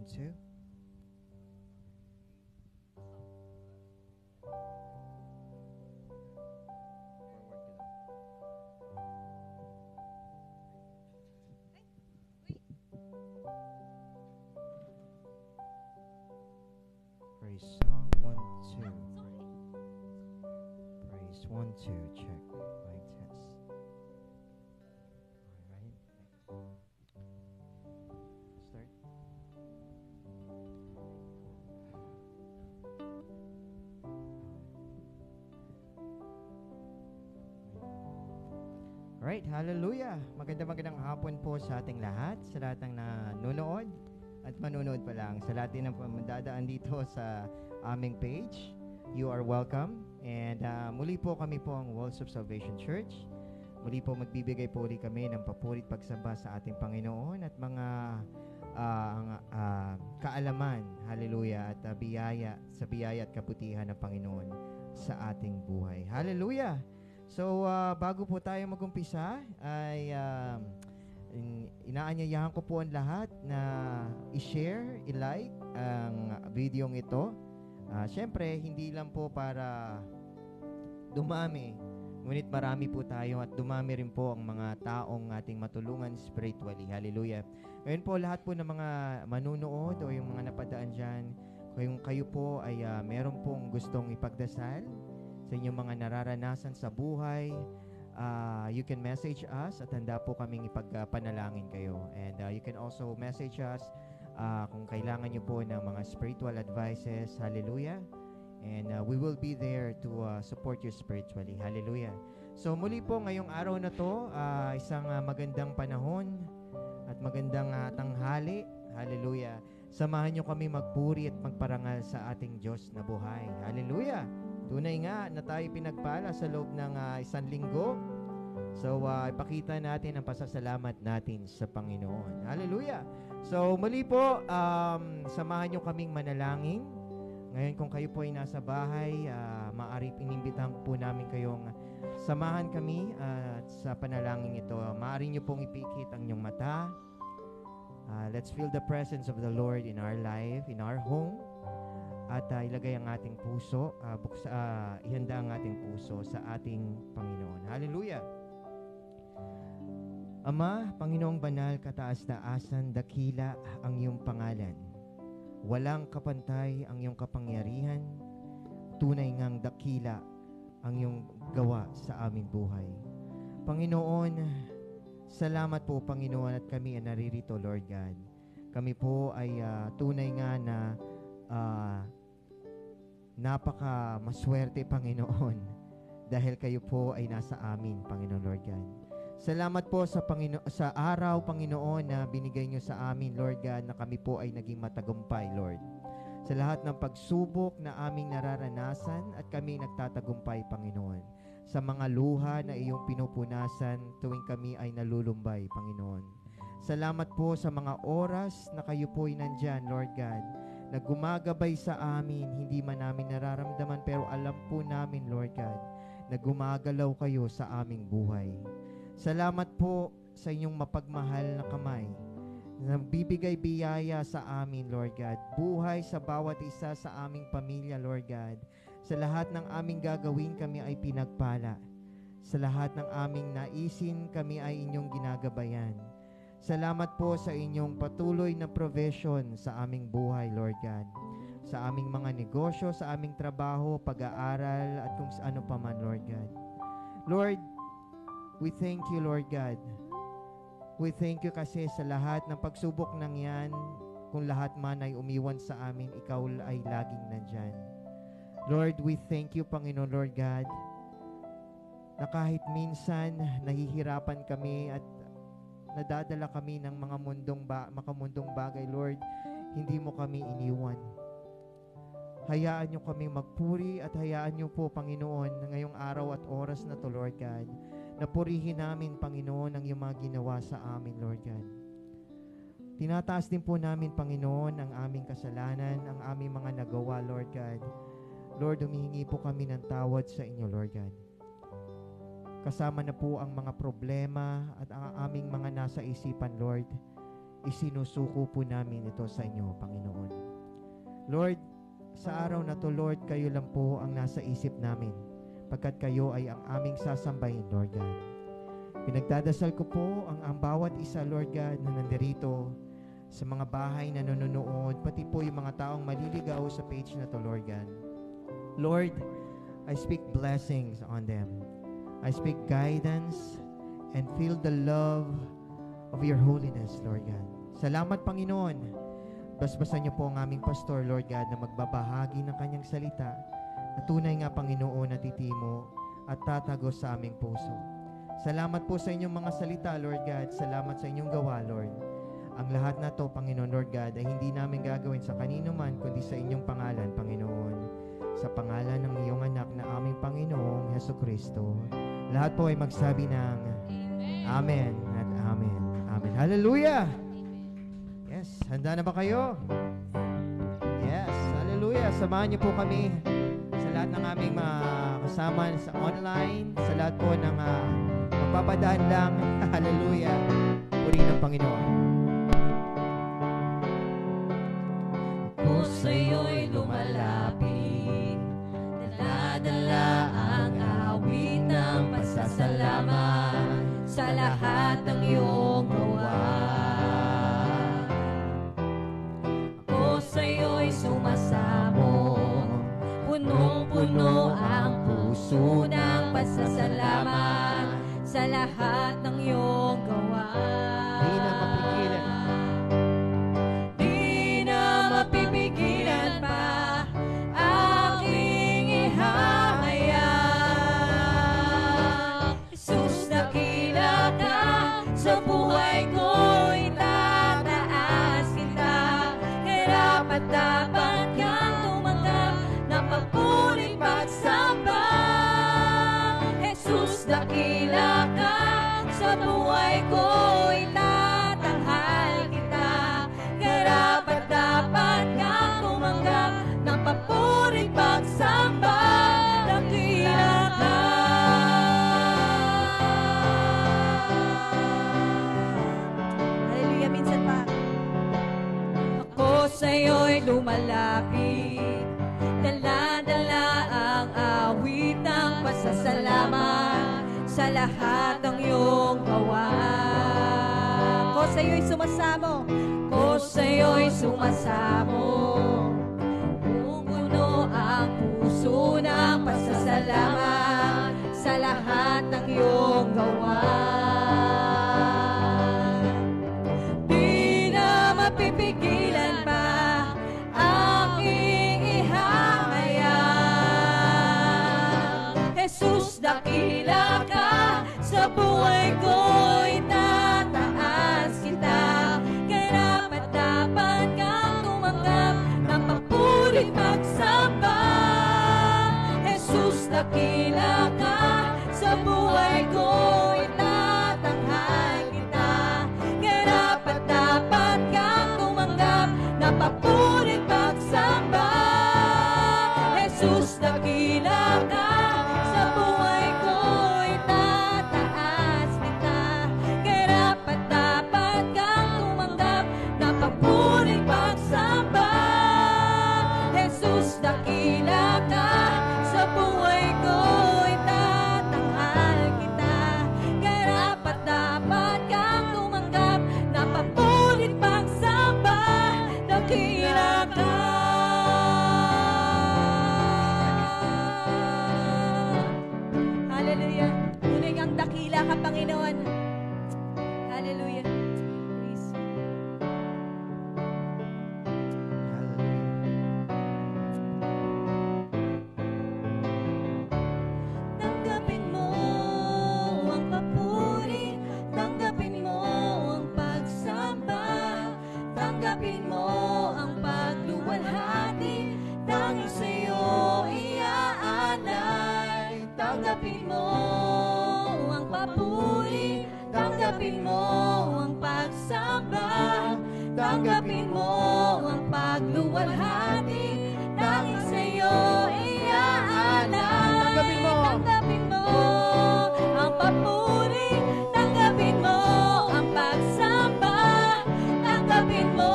2. Praise song 1, 2. Praise 1, 2. Check. Mic test. Alright. Start. Alright, hallelujah. Magandang hapon po sa ating lahat, sa lahat ng nanonood at manunood pa lang, sa lahat din ng dadaan dito sa aming page. You are welcome. And muli po kami po ang Walls of Salvation Church. Muli po magbibigay po ulit kami ng papurit pagsamba sa ating Panginoon at mga kaalaman, hallelujah, at biyaya at kabutihan ng Panginoon sa ating buhay. Hallelujah! So, bago po tayo mag-umpisa, ay inaanyayahan ko po ang lahat na i-share, i-like ang videong ito. Siyempre, hindi lang po para dumami, ngunit marami po tayo at dumami rin po ang mga taong ating matulungan spiritually. Hallelujah. Ngayon po, lahat po ng mga manunood o yung mga napadaan dyan, kung kayo po ay meron pong gustong ipagdasal sa inyong mga nararanasan sa buhay, you can message us at handa po kaming ipagpanalangin kayo. And you can also message us kung kailangan nyo po ng mga spiritual advices. Hallelujah. And we will be there to support you spiritually. Hallelujah. So muli po ngayong araw na to, isang magandang panahon at magandang tanghali. Hallelujah. Samahan nyo kami magpuri at magparangal sa ating Diyos na buhay. Hallelujah. Tunay nga na tayo pinagpala sa loob ng isang linggo. So, ipakita natin ang pasasalamat natin sa Panginoon. Hallelujah! So, muli po, samahan nyo kaming manalangin. Ngayon, kung kayo po ay nasa bahay, maaari inimbitahan po namin kayong samahan kami sa panalangin ito. Maaari nyo pong ipikit ang inyong mata. Let's feel the presence of the Lord in our life, in our home. At ilagay ang ating puso, ihanda ang ating puso sa ating Panginoon. Hallelujah! Ama, Panginoong banal, kataas-taasan, dakila ang iyong pangalan. Walang kapantay ang iyong kapangyarihan. Tunay ngang dakila ang iyong gawa sa aming buhay. Panginoon, salamat po, Panginoon, at kami ay naririto, Lord God. Kami po ay tunay nga na napaka maswerte, Panginoon, dahil kayo po ay nasa amin, Panginoon Lord God. Salamat po sa araw, Panginoon, na binigay nyo sa amin, Lord God, na kami po ay naging matagumpay, Lord. Sa lahat ng pagsubok na aming nararanasan at kami nagtatagumpay, Panginoon. Sa mga luha na iyong pinupunasan tuwing kami ay nalulumbay, Panginoon. Salamat po sa mga oras na kayo po ay nandyan, Lord God, na gumagabay sa amin, hindi man namin nararamdaman, pero alam po namin, Lord God, na gumagalaw kayo sa aming buhay. Salamat po sa inyong mapagmahal na kamay, na bibigay biyaya sa amin, Lord God, buhay sa bawat isa sa aming pamilya, Lord God. Sa lahat ng aming gagawin, kami ay pinagpala. Sa lahat ng aming naisin, kami ay inyong ginagabayan. Salamat po sa inyong patuloy na provision sa aming buhay, Lord God. Sa aming mga negosyo, sa aming trabaho, pag-aaral, at kung ano pa man, Lord God. Lord, we thank you, Lord God. We thank you kasi sa lahat ng pagsubok ng yan, kung lahat man ay umiwan sa amin, ikaw ay laging nandyan. Lord, we thank you, Panginoon, Lord God, na kahit minsan nahihirapan kami at nadadala kami ng mga makamundong bagay, Lord, hindi mo kami iniwan. Hayaan nyo kami magpuri at hayaan nyo po, Panginoon, na ngayong araw at oras na to, Lord God, na purihin namin, Panginoon, ang iyong mga ginawa sa amin, Lord God. Tinataas din po namin, Panginoon, ang aming kasalanan, ang aming mga nagawa, Lord God. Lord, humihingi po kami ng tawad sa inyo, Lord God. Kasama na po ang mga problema at ang aming mga nasa isipan, Lord. Isinusuko po namin ito sa inyo, Panginoon. Lord, sa araw na to, Lord, kayo lang po ang nasa isip namin, pagkat kayo ay ang aming sasambahin, Lord God. Pinagdadasal ko po ang bawat isa, Lord God, na nandirito sa mga bahay na nanonood, pati po yung mga taong maliligaw sa page na to, Lord God. Lord, I speak blessings on them. I speak guidance and feel the love of your holiness, Lord God. Salamat, Panginoon. Basbasan niyo po ang aming pastor, Lord God, na magbabahagi ng kanyang salita na tunay nga, Panginoon, na titimo at tatago sa aming puso. Salamat po sa inyong mga salita, Lord God. Salamat sa inyong gawa, Lord. Ang lahat na to, Panginoon, Lord God, ay hindi namin gagawin sa kanino man, kundi sa inyong pangalan, Panginoon. Sa pangalan ng iyong anak na aming Panginoong Hesukristo. Lahat po ay magsabi ng Amen at Amen. Amen. Hallelujah! Yes, handa na ba kayo? Yes, hallelujah. Samahan niyo po kami sa lahat ng aming kasama sa online, sa lahat po ng magpapadaan lang. Hallelujah. Puri ng Panginoon. Ako sa'yo'y lumalapit, dala-dala ang awit ng pasasalamat sa lahat ng iyong gawa. Ako sa'yo'y sumasamo, punong-puno ang puso ng pasasalamat sa lahat ng iyong gawa. Di na mapigilan. Di na mapipigilan pa aking ihahayag. Jesus, dakila ka sa buhay ko, itataas kita. Karapat-dapat kang tumanggap ng papurit pagsamba. Jesus, dakila ka sa buhay ko, itatanghal kita. Karapat-dapat kang tumanggap ng papurit pagsamba. Dakila ka. Hallelujah, minsan pa. Ako sa'yo'y lumalapit, dala-dala ang awit ng pasasalamat sa lahat ng iyong gawa. Ako sa'yo'y sumasamo, ako sa'yo'y sumasamo. Puno ang puso ng pasasalamat sa lahat ng iyong gawa. Di na mapipigilan pa aking ihahayag. Jesus, dakila ka sa buhay ko, itataas kita. Karapat-dapat kang tumanggap ng papurit pagsamba. Jesus, dakila ka sa buhay ko, itatanghal kita. Karapat-dapat kang tumanggap ng papurit pagsamba. Jesus, dakila ka sa buhay ko, itataas kita. Karapat-dapat kang tumanggap ng papurit pagsamba. Jesus, dakila ka sa buhay ko, itatanghal kita. Karapat-dapat kang tumanggap ng papurit pagsamba. Dakila ka. Hallelujah. Tunay ngang dakila ka, Panginoon. Hallelujah. Praise you. Tanggapin mo ang papuri, tanggapin mo ang pagsamba, tanggapin mo ang pagluwalhati, tanging sa'yo iaalay. Tanggapin mo ang papuri, tanggapin mo ang pagsamba, tanggapin mo ang pagluwalhati, tanging sa'yo iaalay. Tanggapin mo. Tanggapin mo ang papuri, tanggapin mo ang pagsamba, tanggapin mo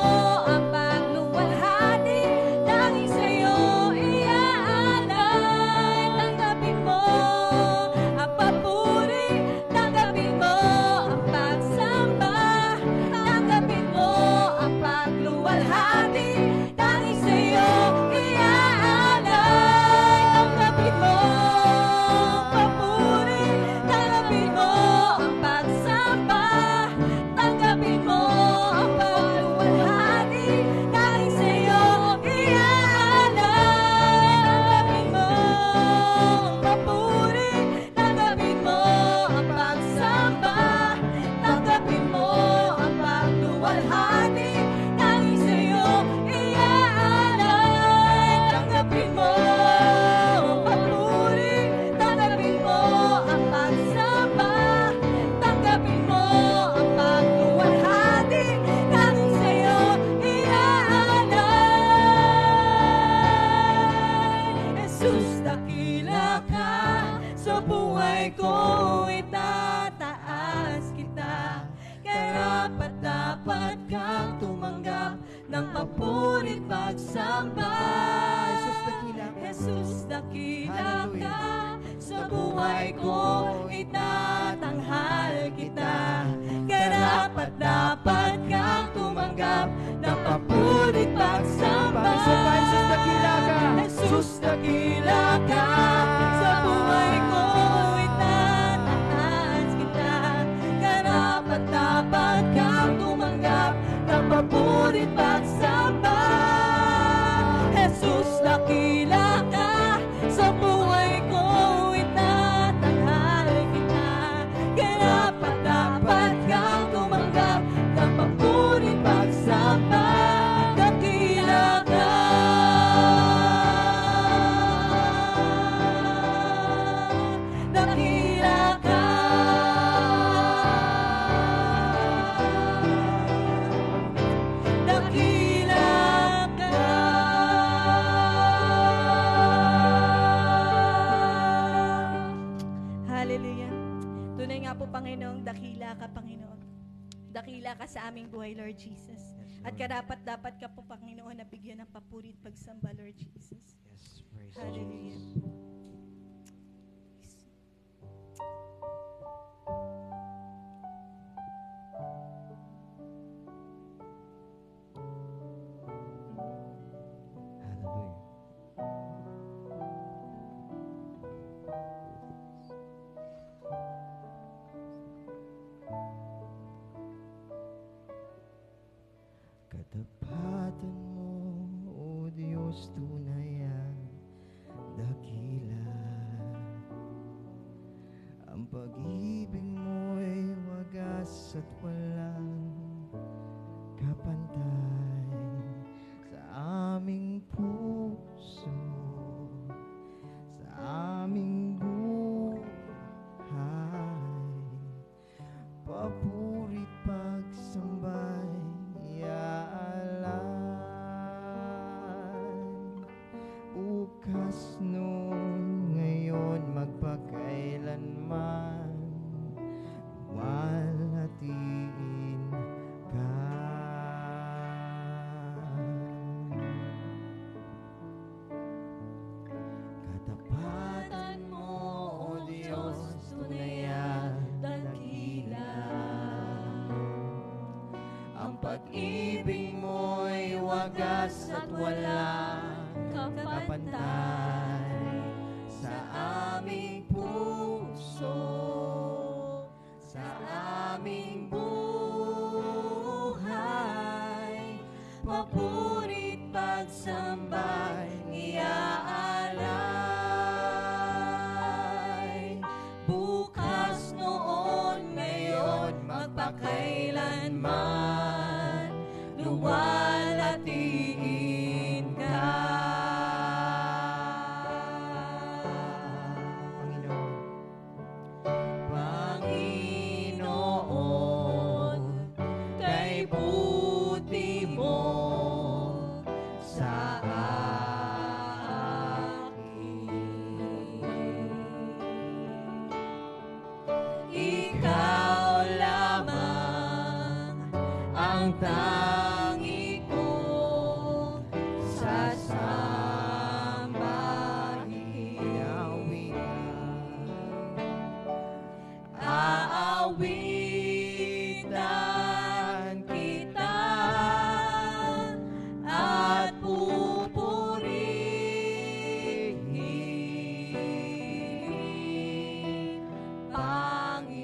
ang pagluwalhati, buhay ko itataas kita. Karapat-dapat kang tumanggap ng papurit pagsamba. Jesus, dakila ka. Sa buhay ko itatanghal kita. Karapat-dapat kang tumanggap ng papurit pagsamba. Jesus, dakila ka. Jesus, dakila ka. Sa buhay ko itataas kita. Karapat-dapat kang tumanggap ng papurit pagsamba. Jesus, dakila ka. Sa buhay ko itatanghal kita. Karapat-dapat kang tumanggap ng papurit pagsamba. Dakila ka. Dakila ka. Dakila ka. Hallelujah. Tunay nga po, Panginoong, dakila ka, Panginoon. Dakila ka sa aming buhay, Lord Jesus. At karapat-dapat ka po, Panginoon, na bigyan ng papurit pagsamba, Lord Jesus. Yes, praise Hallelujah. Jesus. Hallelujah. Katapatan mo, O Diyos, tunay ang dakila. Ang pag-ibig mo'y wagas at walang kapantay sa aming puso, sa aming buhay. Papurit pagsambay iaalay. Bukas noon, ngayon, magpakailanman, luwalhatiin ka. Katapatan mo, O Diyos, tunay at dakila. Ang pag-ibig mo'y wagas at walang kapantay sa aming puso, sa aming buhay. Papurit pagsambay iaalay. Bukas noon, ngayon, magpakailanman, luwalhatiin ka. Panginoon, kay buti mo sa akin. Ikaw lamang ang tangi kong sasambahin. Aawitan kita at pupurihin, Panginoon,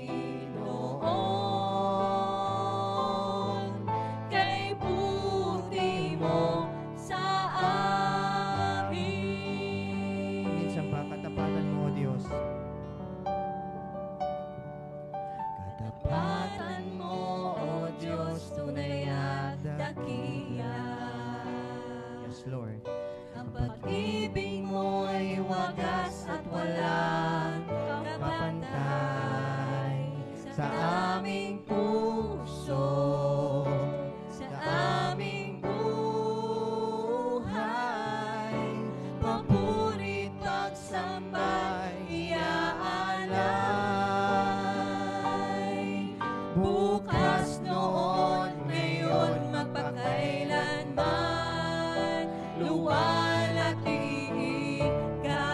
kay buti mo sa amin. Minsan pa, katapatan mo, O Diyos. Katapatan mo, O Diyos, tunay at dakila. Yes, Lord. Ang pag-ibig mo'y wagas at walang kapantay sa aming puso, sa aming buhay. Papurit pagsambay iaalay. luwalhatiin ka.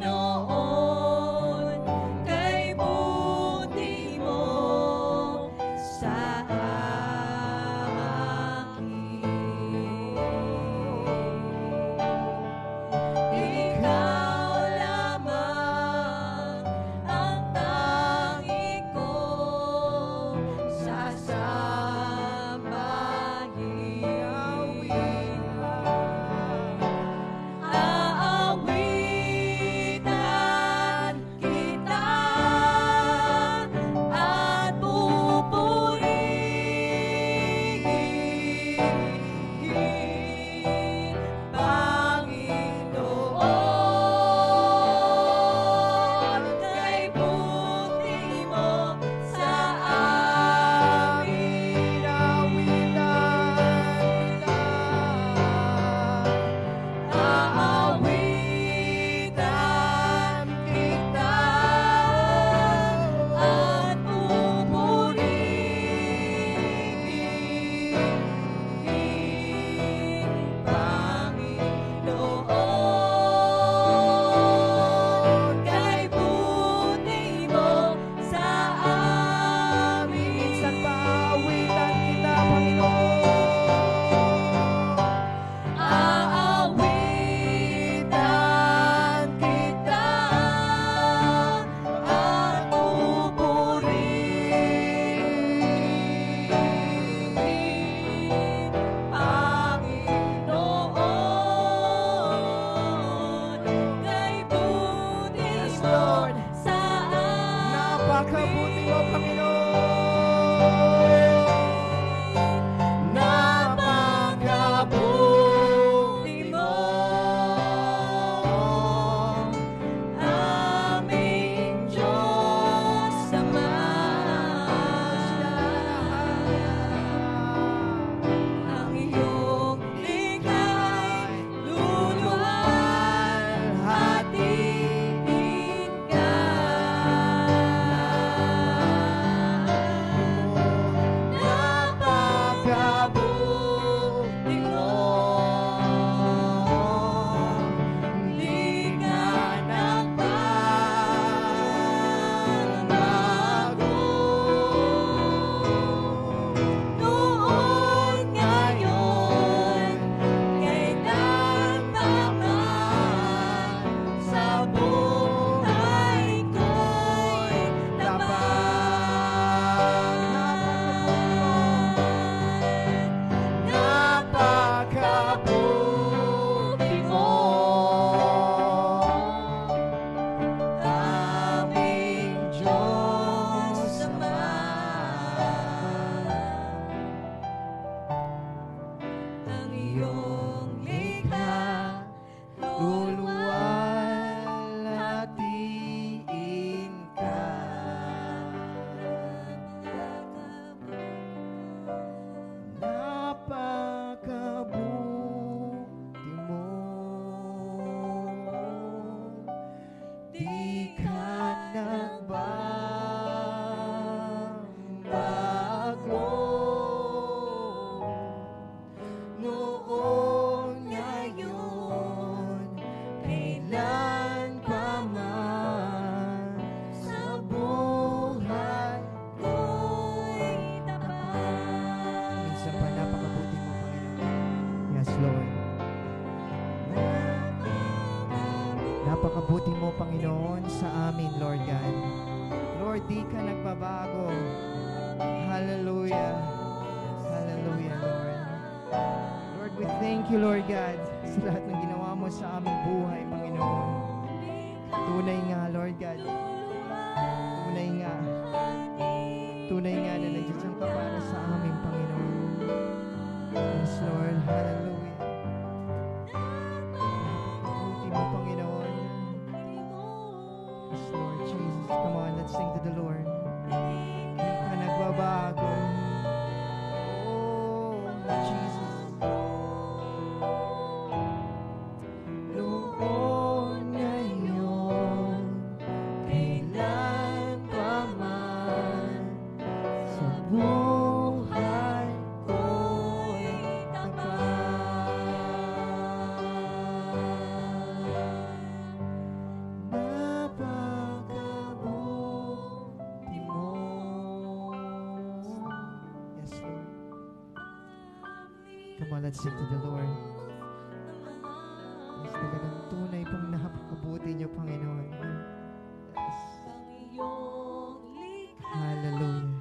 Panginoon, kay buti mo sa akin. Ikaw lamang ang tangi kong sasambahin. Aawitan kita at pupurihin, Panginoon, kay buti mo sa amin. Aawitan kita at pupurihin, Panginoon, kay buti mo sa amin. Minsan pa aawitan kita, Panginoon. Aawitan kita at pupurihin, Panginoon, kay buti Yes, mo Lord. sa amin. Napakabuti mo, Panginoon. Napakabuti mo, aming Diyos Ama. Ang iyong likha'i luluwalhatiin ka. Napakabuti mo, di ka nagbabago. Noon, ngayon, kailan pa man, sa buhay ko'y tapat. Napakabuti mo, aming Diyos Ama. Ang iyong likha luluwalhatiin ka. Napakabuti mo. Di ka Nagbabago. Noon, ngayon, kailan pa man, sa buhay ko'y tapat. Minsan pa napakabuti mo, Panginoon. Yes, Lord. Napakabuti mo, Panginoon, sa amin, Lord God. Lord, di ka nagbabago. Hallelujah. Hallelujah, Lord. Lord, we thank you, Lord God, sa lahat ng ginawa mo sa aming buhay, Panginoon. Tunay nga, Lord God. Tunay nga. Tunay nga na nandiyan ka para sa amin, Panginoon. Yes, Lord. Hallelujah. Napakabuti mo, Panginoon. Yes, Lord Jesus. Come on, let's sing to the Lord. Di ka nagbabago. Oh, Jesus. Noon, ngayon, kailan pa man, Come on, let's sing to the Lord. Yes, talagang tunay pong napakabuti niyo, Panginoon. Yes. Hallelujah.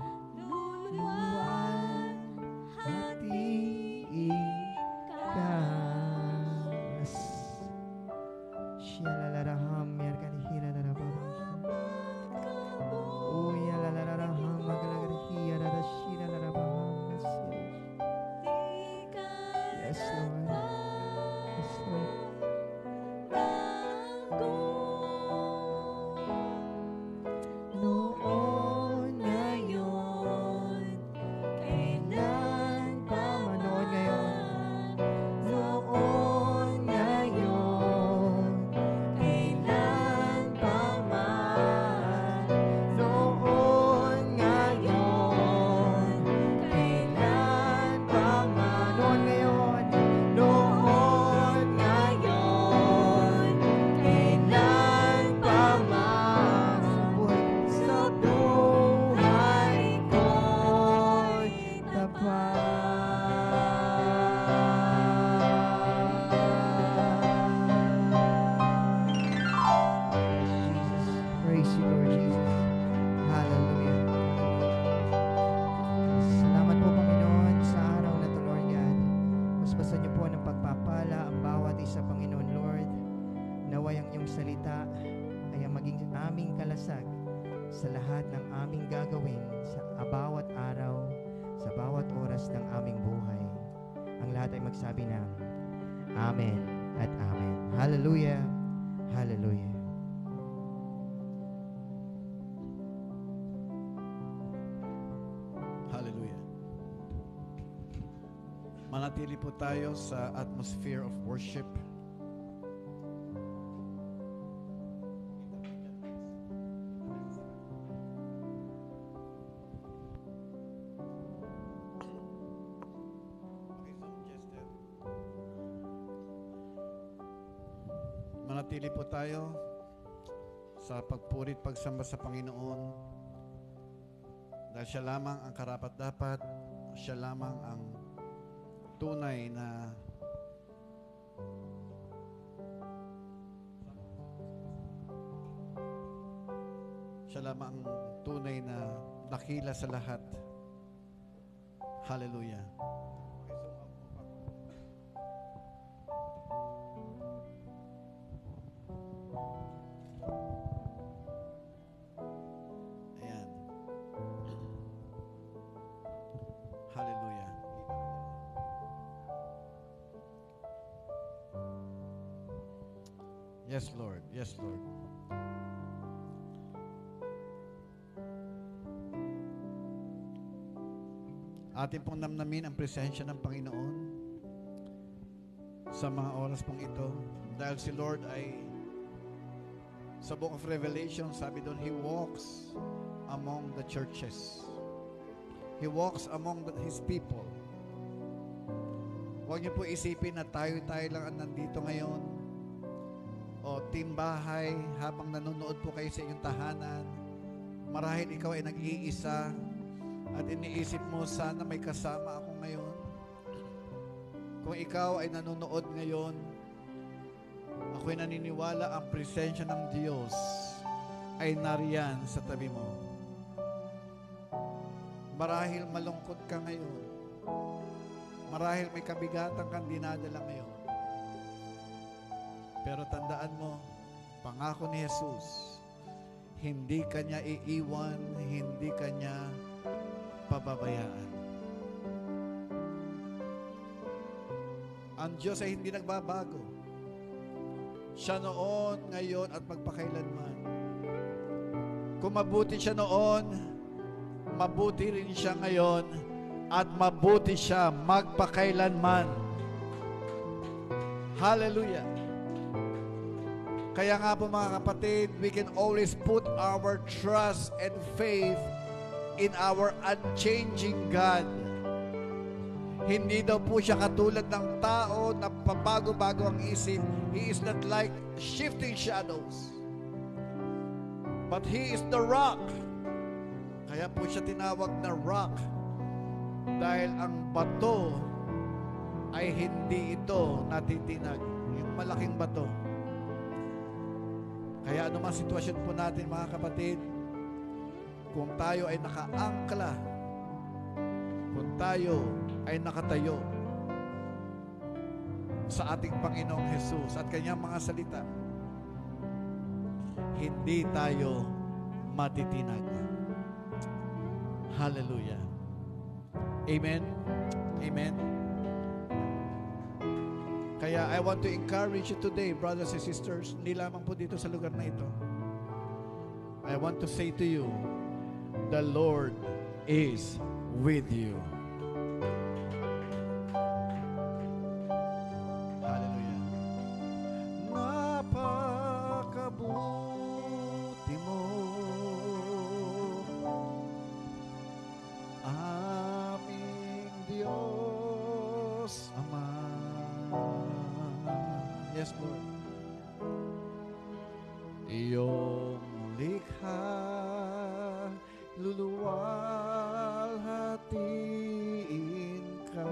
Yes, Lord. Yes, Lord. Noon, ngayon, kailan pa man. Noon, ngayon. Noon, ngayon, kailan pa man. Noon, ngayon, kailan pa man. Noon, ngayon. Noon, ngayon, kailan pa man. Sa buhay ko'y Jesus, praise you, Lord Jesus. Hallelujah. Salamat po, Panginoon, sa araw na to, Lord God. Puspasan niyo po ng pagpapala ang bawat isa, Panginoon, Lord. Naway ang iyong salita ay ang maging aming kalasag sa lahat ng aming gagawin sa bawat araw, sa bawat oras ng aming buhay. Ang lahat ay magsabi ng Amen at Amen. Hallelujah. Hallelujah. Hallelujah. Manatili po tayo sa atmosphere of worship. Manatili po tayo sa pagpurit, pagsamba sa Panginoon. Dahil siya lamang ang karapat-dapat, siya lamang ang tunay na dakila sa lahat. Hallelujah. Ayan. Hallelujah. Yes, Lord. Yes, Lord. Atin pong namnamin ang presensya ng Panginoon sa mga oras pong ito. Dahil si Lord ay sa Book of Revelation, sabi doon, He walks among the churches. He walks among His people. Huwag niyo po isipin na tayo lang ang nandito ngayon o timbahay habang nanonood po kayo sa inyong tahanan. Marahil ikaw ay nag-iisa at iniisip mo, sana may kasama ako ngayon. Kung ikaw ay nanonood ngayon, ako'y naniniwala ang presensya ng Diyos ay nariyan sa tabi mo. Marahil malungkot ka ngayon. Marahil may kabigatan kang dinadala ngayon. Pero tandaan mo, pangako ni Jesus, hindi ka niya iiwan, hindi ka niya pababayaan. Ang Diyos ay hindi nagbabago. Siya noon, ngayon, at magpakailanman. Kung mabuti siya noon, mabuti rin siya ngayon, at mabuti siya magpakailanman. Hallelujah. Kaya nga po mga kapatid, we can always put our trust and faith in our unchanging God. Hindi daw po siya katulad ng tao na pabago-bago ang isip. He is not like shifting shadows. But He is the rock. Kaya po siya tinawag na rock. Dahil ang bato ay hindi ito natitinag. Yung malaking bato. Kaya anumang sitwasyon po natin, mga kapatid, kung tayo ay nakaangkla, kung tayo ay nakatayo sa ating Panginoong Jesus at Kanyang mga salita, hindi tayo matitinag. Hallelujah. Amen. Amen. Kaya I want to encourage you today, brothers and sisters, hindi lamang po dito sa lugar na ito. I want to say to you, the Lord is with you. Hallelujah. Napakabuti mo, aming Diyos Ama. Yes, Lord. Iyong likha, luluwalhatiin ka.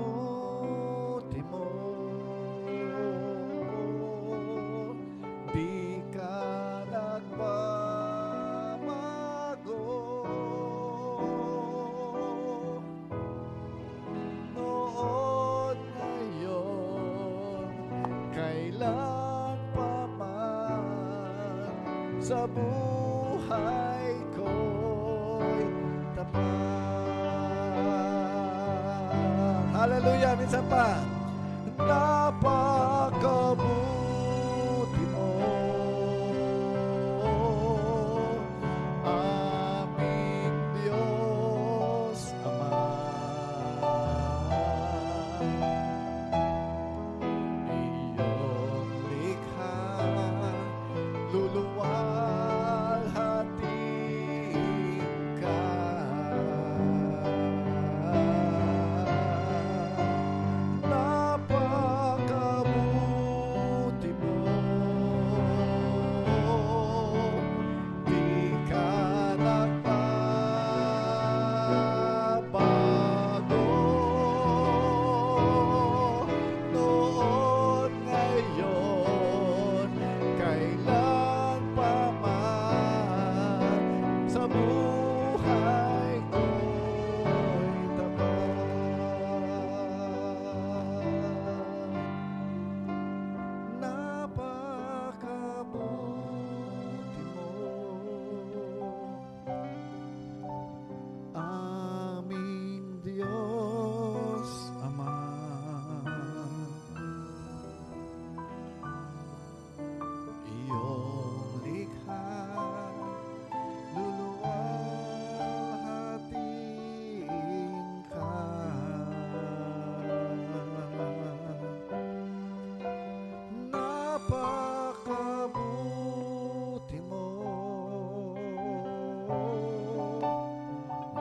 Napakabuti mo, di ka nagbabago. Noon, ngayon, kailan pa man, sa buhay ko'y tapat. Hallelujah! Minsan pa. Napakabuti mo, aming Diyos Ama. Iyong likha, luluwalhatiin ka. Napakabuti mo, di ka nagbabago. Noon, ngayon, kailan pa man, sa buhay ko'y tapat. Napakabuti mo, aming Diyos Ama. Iyong likha, luluwalhatiin ka. Napakabuti mo,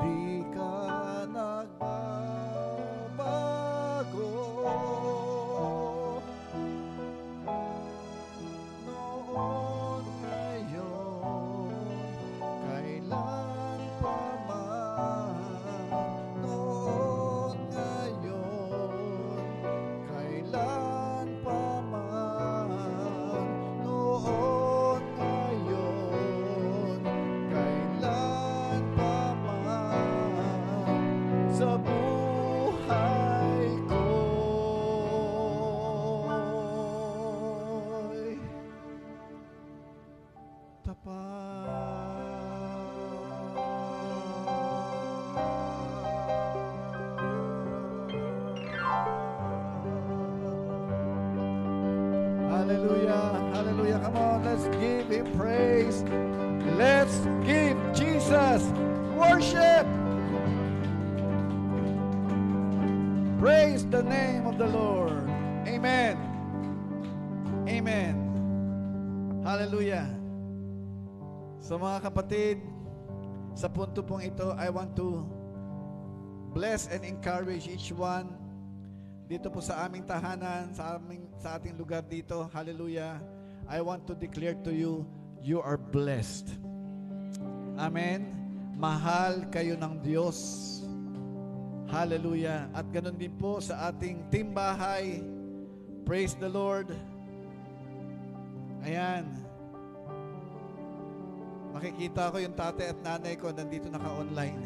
di ka nagbabago. Noon, ngayon, kailan pa man. Noon, ngayon, kailan pa man. Noon, ngayon, kailan pa man, sa buhay ko'y Hallelujah. Hallelujah. Come on, let's give Him praise. Let's give Jesus worship. Praise the name of the Lord. Amen. Amen. Hallelujah. So mga kapatid, sa punto pong ito, I want to bless and encourage each one dito po sa aming tahanan, sa ating lugar dito. Hallelujah. I want to declare to you, you are blessed. Amen. Mahal kayo ng Diyos. Hallelujah. At ganun din po sa ating timbahay. Praise the Lord. Ayan. Makikita ko yung tatay at nanay ko nandito naka-online.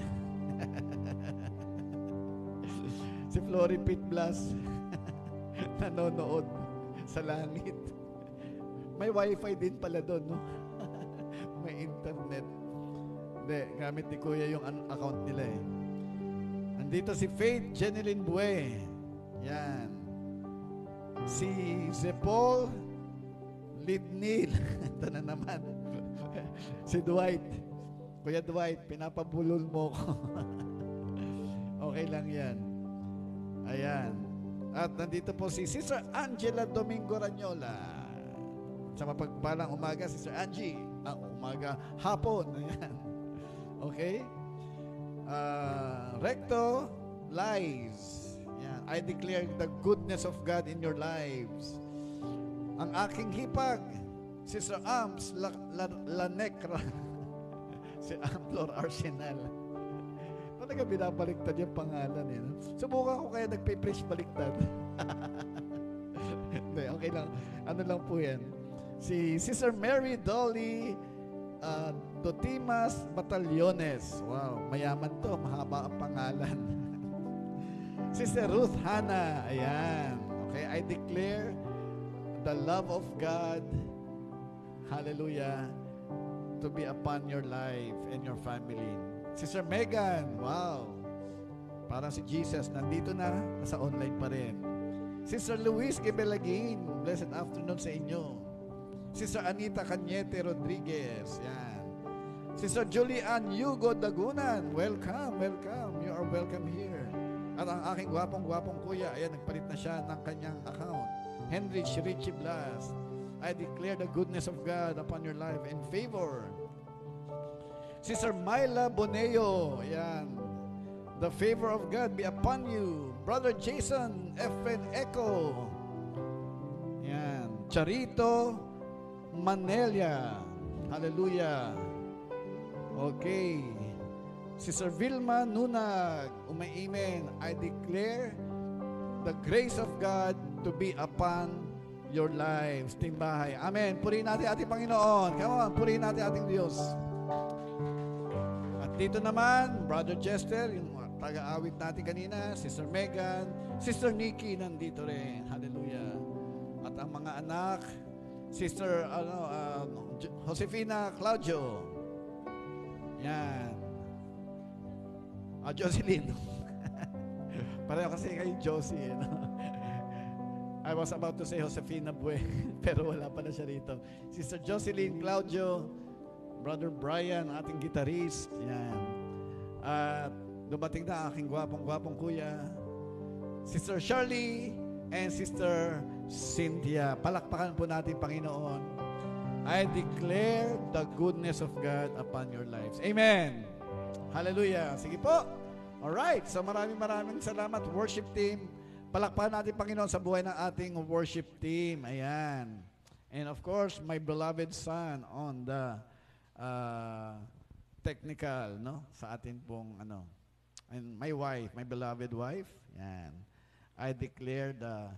Si Flory Pitblas nanonood sa langit. May wifi din pala doon, no? May internet. Hindi, gamit ni Kuya yung account nila eh. Andito si Faith Jeneline Bue. Yan. Si Zepol Lidnil. Ito na naman. Si Dwight. Kuya Dwight, pinapabulol mo ko. Okay lang yan. Ayan. At nandito po si Sister Angela Domingo Ranyola. Sa mapagpalang umaga, Sister Angie. Umaga, hapon. Ayan. Okay? Recto Lies. Ayan. I declare the goodness of God in your lives. Ang aking hipag, Sister Amps Lanecra. Si Amplor Arsenal. Talaga binabaliktad yung pangalan eh. No? Subukan ko kaya nagpe-preach baliktad. Hindi, okay lang. Ano lang po yan. Si Sister Mary Dolly Dotimas Batallones. Wow, mayaman to. Mahaba ang pangalan. Sister Ruth Hannah. Ayan. Okay, I declare the love of God, hallelujah, to be upon your life and your family. Sister Megan, wow. Parang si Jesus, nandito na, nasa online pa rin. Sister Luis Gebelagin, blessed afternoon sa inyo. Sister Anita Cañete Rodriguez, yan. Sister Julian Hugo Dagunan, welcome, welcome. You are welcome here. At ang aking gwapong-gwapong kuya, ayan, nagpalit na siya ng kanyang account. Henrich Richie Blas, I declare the goodness of God upon your life and favor. Sister Myla Boneo, ayan. The favor of God be upon you. Brother Jason Efren Eco. Ayan. Charito Manelia. Hallelujah. Okay. Sister Vilma Nunag, amen. I declare the grace of God to be upon your lives. Timbahay. Amen. Purihin natin ating Panginoon. Come on, purihin natin ating Diyos. At dito naman, Brother Chester, yung taga-awit natin kanina, Sister Megan, Sister Nikki nandito rin. Hallelujah. At ang mga anak, Sister Josefina Claudio. Yan. Jocelyn. Pareho kasi kay Josie. No? I was about to say Josefina Bue, pero wala pa na siya rito. Sister Jocelyn Claudio, Brother Brian, ating gitarist. Yan. At dumating na aking gwapong-gwapong kuya, Sister Shirley and Sister Cynthia. Palakpakan po natin, Panginoon. I declare the goodness of God upon your lives. Amen. Hallelujah. Sige po. Alright. So maraming salamat, worship team. Palakpakan natin, Panginoon, sa buhay ng ating worship team. Ayan. And of course, my beloved son on the technical, no? Sa atin pong, and my wife, my beloved wife. Yan. I declare the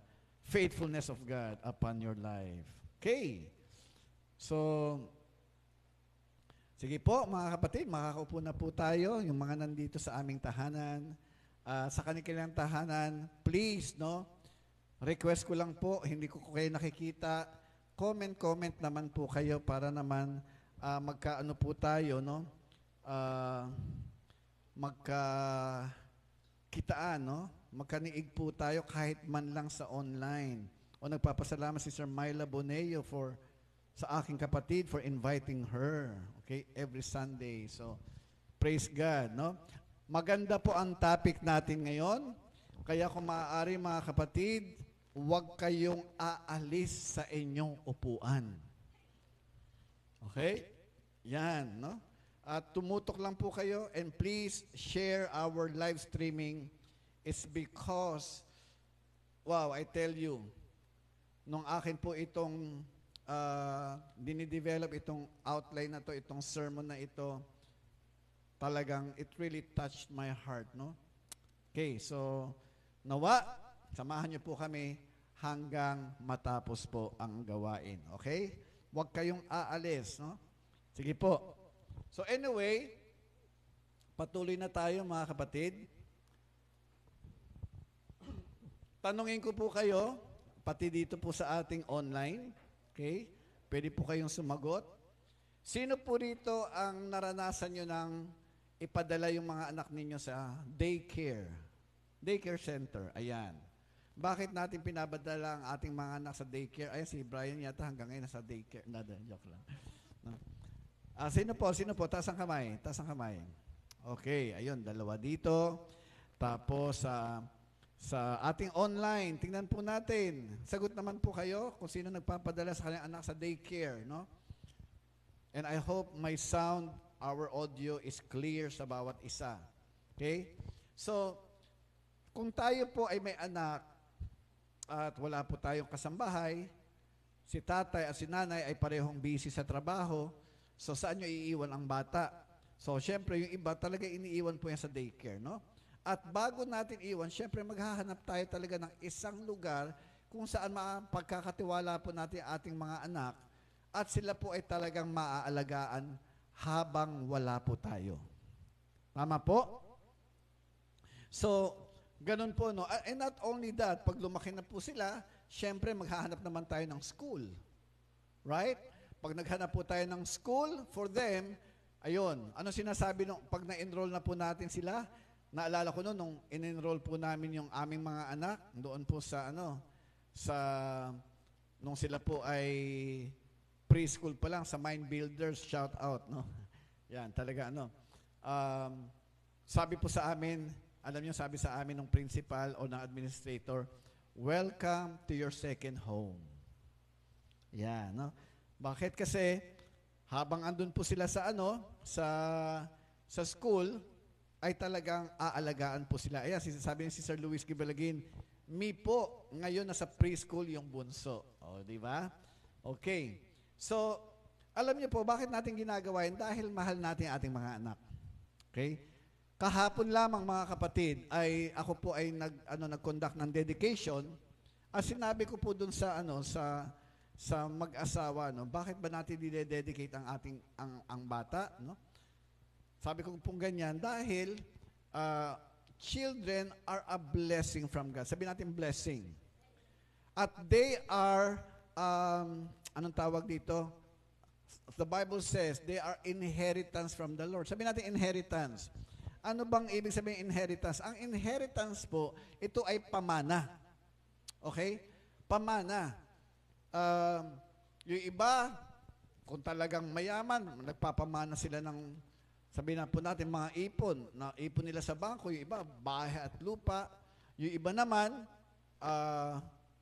faithfulness of God upon your life. Okay. So, sige po, mga kapatid, makakaupo na po tayo, yung mga nandito sa aming tahanan. Sa kanilang tahanan, please, no? Request ko lang po, hindi ko kayo nakikita. Comment naman po kayo para naman magkaano po tayo, no? Magkakitaan, no? Magkaniig po tayo kahit man lang sa online. O nagpapasalamat si Sir Myla Boneo sa aking kapatid for inviting her, okay, every Sunday. So, praise God, no? Maganda po ang topic natin ngayon. Kaya kung maaari, mga kapatid, huwag kayong aalis sa inyong upuan. Okay? Yan, no? At tumutok lang po kayo and please share our live streaming. It's because, wow, I tell you, nung akin po dinidevelop itong outline na to, itong sermon na ito, talagang it really touched my heart, no? Okay, so nawa, samahan niyo po kami hanggang matapos po ang gawain. Okay? Huwag kayong aalis, no? Sige po. So anyway, patuloy na tayo mga kapatid. Tanungin ko po kayo, pati dito po sa ating online, okay? Pwede po kayong sumagot. Sino po rito ang naranasan nyo ng ipadala yung mga anak ninyo sa daycare? Daycare center, ayan. Bakit natin pinabadala ang ating mga anak sa daycare? Ayan, si Brian yata hanggang ngayon nasa daycare. Nada, joke lang. No? Sino po? Taas ang kamay. Okay, ayun, dalawa dito. Tapos, sa ating online, tingnan po natin. Sagot naman po kayo kung sino nagpapadala sa kanyang anak sa daycare, no? And I hope my sound, our audio is clear sa bawat isa. Okay? So, kung tayo po ay may anak at wala po tayong kasambahay, si tatay at si nanay ay parehong busy sa trabaho, so saan nyo iiwan ang bata? So, syempre, yung iba talaga iniiwan po yan sa daycare, no? At bago natin iwan, syempre maghahanap tayo talaga ng isang lugar kung saan mapagkakatiwala po natin ating mga anak at sila po ay talagang maaalagaan habang wala po tayo. Tama po? So, ganun po, no? And not only that, pag lumaki na po sila, syempre maghahanap naman tayo ng school. Right? Pag naghanap po tayo ng school for them, ayun, ano sinasabi nung pag na-enroll na po natin sila? Naalala ko nung in-enroll po namin yung aming mga anak doon po sa nung sila po ay preschool pa lang sa Mind Builders, shout out, no? Yan, talaga sabi po sa amin, alam niyo, sabi sa amin ng principal o ng administrator, welcome to your second home. Yan, no? Bakit? Kasi habang andun po sila sa sa school, ay talagang aalagaan po sila. Ayan, sabi ni si Sir Luis Gibalagin, me po, ngayon nasa preschool yung bunso. O, di ba? Okay. So, alam niyo po, bakit natin ginagawa yun? Dahil mahal natin ating mga anak. Okay? Kahapon lamang, mga kapatid, ay ako po ay nag-conduct ng dedication. At sinabi ko po dun sa mag-asawa, no? Bakit ba natin dide-dedicate ang bata, no? Sabi ko pong ganyan, dahil children are a blessing from God. Sabi natin blessing. At they are, anong tawag dito? The Bible says, they are inheritance from the Lord. Sabi natin inheritance. Ano bang ibig sabihin inheritance? Ang inheritance po, ito ay pamana. Okay? Pamana. Yung iba, kung talagang mayaman, nagpapamana sila ng sabihin na po natin, mga ipon, na ipon nila sa bangko, yung iba, bahay at lupa. Yung iba naman,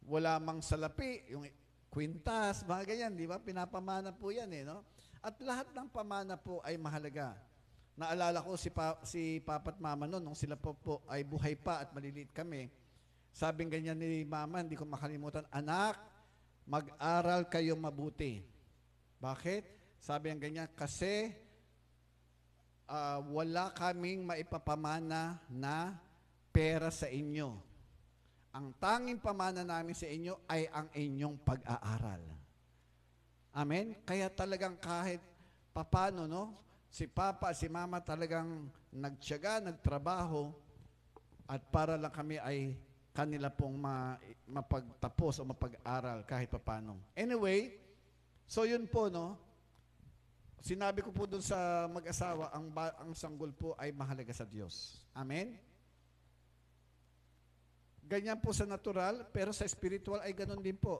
wala mang salapi, yung kwintas, mga ganyan, di ba? Pinapamana po yan, no? At lahat ng pamana po ay mahalaga. Naalala ko si Papa at Mama noon, nung sila po ay buhay pa at maliliit kami, sabing ganyan ni Mama, hindi ko makalimutan, anak, mag-aral kayo mabuti. Bakit? Sabi ang ganyan, kasi wala kaming maipapamana na pera sa inyo. Ang tanging pamana namin sa inyo ay ang inyong pag-aaral. Amen? Kaya talagang kahit papano, no? Si Papa, si Mama talagang nagtiyaga, nagtrabaho, at para lang kami ay kanila pong mapagtapos o mapag-aral kahit papano. Anyway, so yun po, no? Sinabi ko po dun sa mag-asawa, ang sanggol po ay mahalaga sa Diyos. Amen? Ganyan po sa natural, pero sa spiritual ay ganun din po.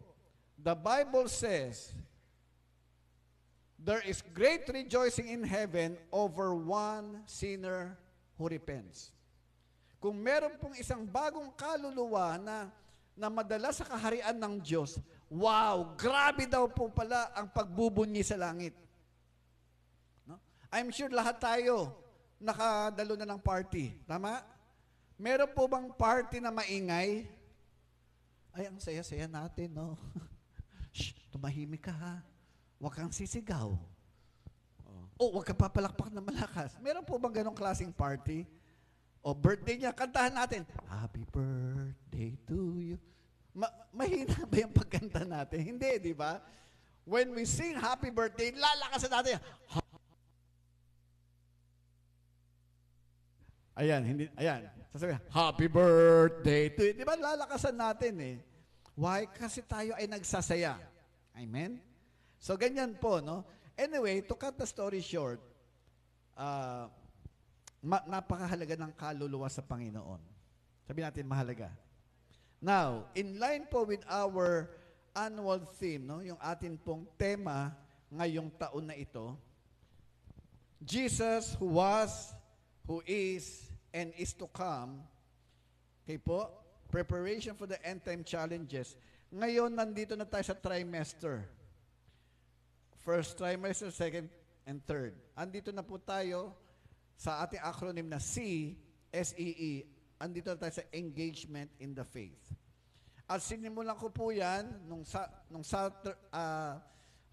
The Bible says, there is great rejoicing in heaven over one sinner who repents. Kung meron pong isang bagong kaluluwa na madala sa kaharian ng Diyos, wow, grabe daw po pala ang pagbubunyi sa langit. I'm sure lahat tayo nakadalo na ng party. Tama? Meron po bang party na maingay? Ay, ang saya-saya natin, no? Shh, tumahimik ka, ha? Huwag kang sisigaw. Oh. Oh, wag ka papalakpak na malakas. Meron po bang ganong klaseng party? O birthday niya, kantahan natin, Happy birthday to you. Mahina ba yung pagkanta natin? Hindi, di ba? When we sing happy birthday, lalakasan natin. Ayan, hindi, ayan. Sasabihin, happy birthday to you. Di ba lalakasan natin eh? Why? Kasi tayo ay nagsasaya. Amen? So, ganyan po, no? Anyway, to cut the story short, napakahalaga ng kaluluwa sa Panginoon. Sabi natin, mahalaga. Now, in line po with our annual theme, no, yung atin pong tema ngayong taon na ito, Jesus who was, who is, and is to come. Okay po? Preparation for the end time challenges. Ngayon, nandito na tayo sa trimester. First trimester, second, and third. Andito na po tayo sa ating acronym na C, S-E-E. Andito na tayo sa engagement in the faith. At sinimulan ko po yan nung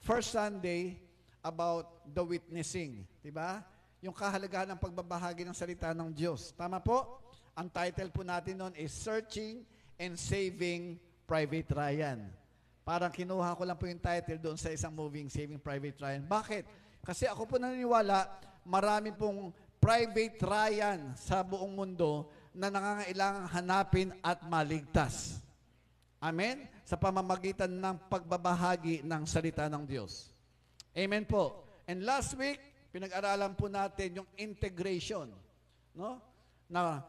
first Sunday about the witnessing. Diba? Yung kahalagahan ng pagbabahagi ng salita ng Diyos. Tama po? Ang title po natin noon is Searching and Saving Private Ryan. Parang kinuha ko lang po yung title doon sa isang movie, Saving Private Ryan. Bakit? Kasi ako po naniniwala, marami pong private Ryan sa buong mundo na nangangailangang hanapin at maligtas. Amen? Sa pamamagitan ng pagbabahagi ng salita ng Diyos. Amen po. And last week, pinag-aralan po natin yung integration. No? Na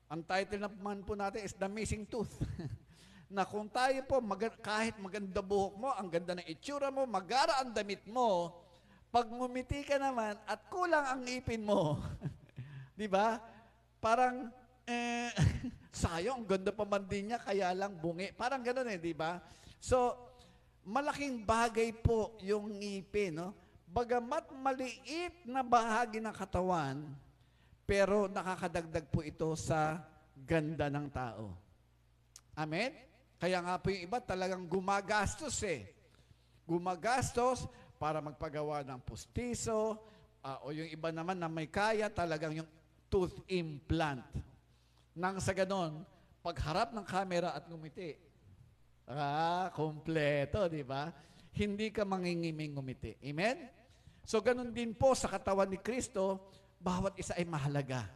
ang title naman po natin is The Missing Tooth. Na kung tayo po, kahit maganda buhok mo, ang ganda ng itsura mo, magara ang damit mo, pag ngumiti ka naman at kulang ang ngipin mo, di ba? Parang, sayang, ang ganda pa man din niya, kaya lang bungi. Parang gano'n di ba? So, malaking bagay po yung ngipin, no? Bagamat maliit na bahagi ng katawan, pero nakakadagdag po ito sa ganda ng tao. Amen? Kaya nga po yung iba talagang gumagastos Gumagastos para magpagawa ng pustiso, o yung iba naman na may kaya talagang yung tooth implant. Nang sa ganon, pagharap ng camera at ngumiti, kompleto, di ba? Hindi ka mangingiming ngumiti. Amen? So, ganon din po sa katawan ni Kristo, bawat isa ay mahalaga.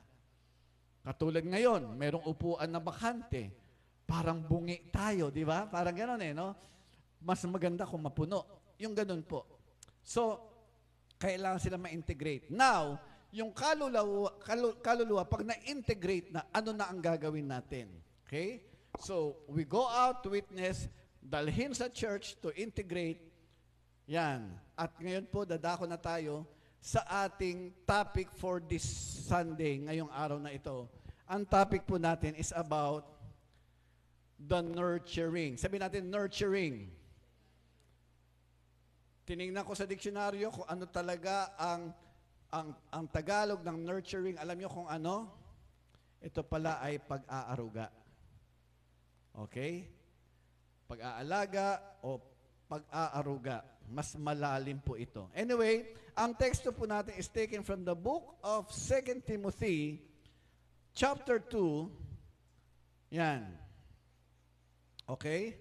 Katulad ngayon, merong upuan na bakante. Parang bungi tayo, di ba? Parang ganon no? Mas maganda kung mapuno. Yung ganon po. So, kailangan sila ma-integrate. Now, yung kaluluwa, pag na-integrate na, ano na ang gagawin natin? Okay? So, we go out to witness, dalhin sa church to integrate. Yan. At ngayon po, dadako na tayo sa ating topic for this Sunday, ngayong araw na ito. Ang topic po natin is about the nurturing. Sabi natin, nurturing. Tinignan ko sa diksyonaryo kung ano talaga ang Tagalog ng nurturing. Alam niyo kung ano? Ito pala ay pag-aaruga. Okay? Pag-aalaga o pag-aaruga. Mas malalim po ito. Anyway, ang teksto po natin is taken from the book of 2 Timothy, chapter 2. Yan. Okay?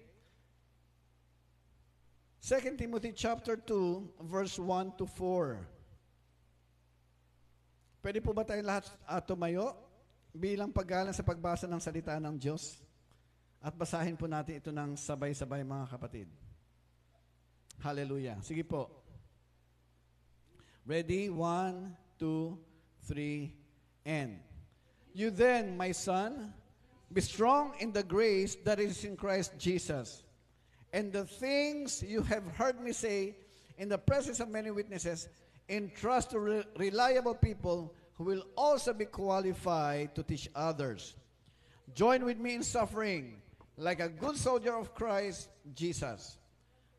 2 Timothy chapter 2, verse 1 to 4. Pwede po ba tayong lahat tumayo bilang paggalang sa pagbasa ng salita ng Diyos? At basahin po natin ito ng sabay-sabay, mga kapatid. Hallelujah. Sige po. Ready? 1, 2, 3, and. You then, my son, be strong in the grace that is in Christ Jesus. And the things you have heard me say in the presence of many witnesses, entrust to reliable people who will also be qualified to teach others. Join with me in suffering, like a good soldier of Christ Jesus.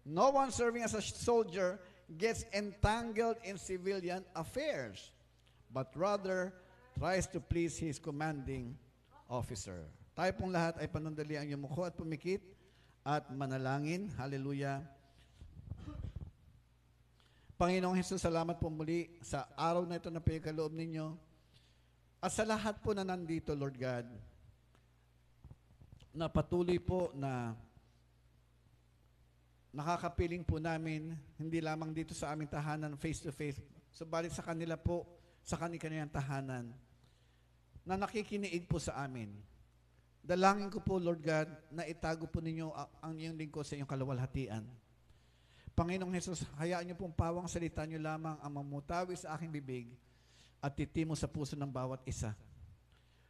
No one serving as a soldier gets entangled in civilian affairs, but rather tries to please his commanding officer. Tayo pong lahat ay panandali ang yumuko at pumikit at manalangin. Hallelujah. Panginoong Hesus, salamat po muli sa araw na ito na pinagkaloob ninyo. At sa lahat po na nandito, Lord God, na patuloy po na nakakapiling po namin, hindi lamang dito sa aming tahanan, face-to-face, subalit sa kanila po, sa kanilang tahanan, na nakikiniig po sa amin. Dalangin ko po, Lord God, na itago po ninyo ang inyong lingkod sa inyong kaluwalhatian. Panginoong Hesus, hayaan niyo pong pawang salita niyo lamang ang mamutawi sa aking bibig at titimo sa puso ng bawat isa.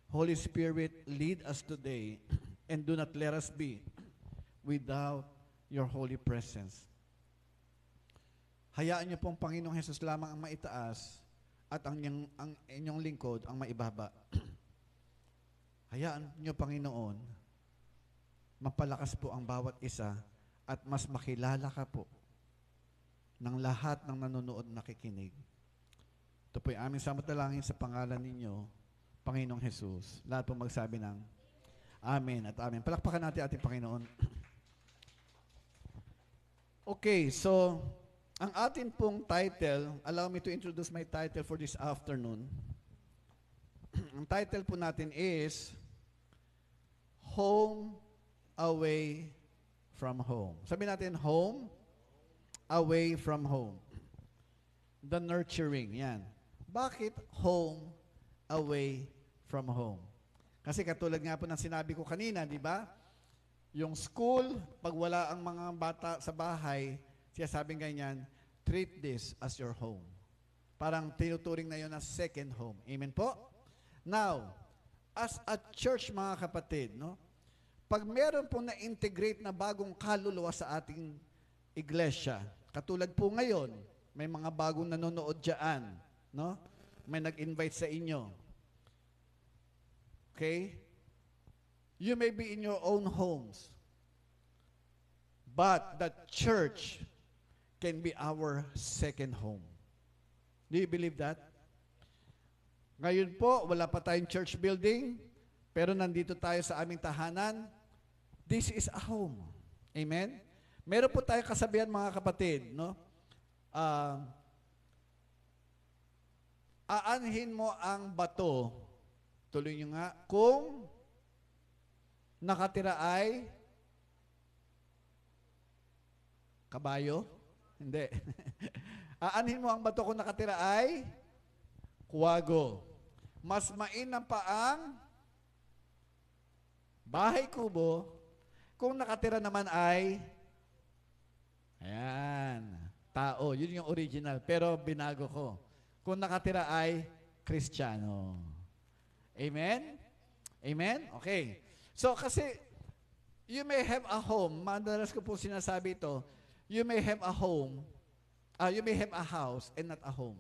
Holy Spirit, lead us today and do not let us be without your holy presence. Hayaan niyo pong Panginoong Hesus lamang ang maitaas at ang inyong lingkod ang maibaba. Hayaan niyo, Panginoon, mapalakas po ang bawat isa at mas makilala ka po ng lahat ng nanonood na nakikinig. Ito po'y aming samantalangin sa pangalan ninyo, Panginoong Hesus. Lahat po magsabi ng Amen at Amen. Palakpakan natin ating Panginoon. Okay, so ang atin pong title, allow me to introduce my title for this afternoon. Ang title po natin is Home Away from Home. Sabi natin, Home Away from Home. The nurturing, yan. Bakit home away from home? Kasi katulad nga po ng sinabi ko kanina, di ba? Yung school, pag wala ang mga bata sa bahay, siya sabing ganyan, treat this as your home. Parang tinuturing na yun as second home. Amen po? Now, as a church, mga kapatid, no? Pag meron pong na-integrate na bagong kaluluwa sa ating iglesia, katulad po ngayon, may mga bagong nanonood dyan, no? May nag-invite sa inyo. Okay? You may be in your own homes, but the church can be our second home. Do you believe that? Ngayon po, wala pa tayong church building, pero nandito tayo sa aming tahanan. This is a home. Amen? Meron po tayong kasabihan, mga kapatid, no? Aanhin mo ang bato, tuloy nyo nga, kung nakatira ay kabayo? Hindi. Aanhin mo ang bato kung nakatira ay kuwago. Mas mainam pa ang bahay kubo kung nakatira naman ay ayan, tao. Yun yung original. Pero binago ko. Kung nakatira ay Kristiyano. Amen? Amen? Okay. So, kasi, you may have a home. Madalas ko po sinasabi ito. You may have a home. You may have a house and not a home.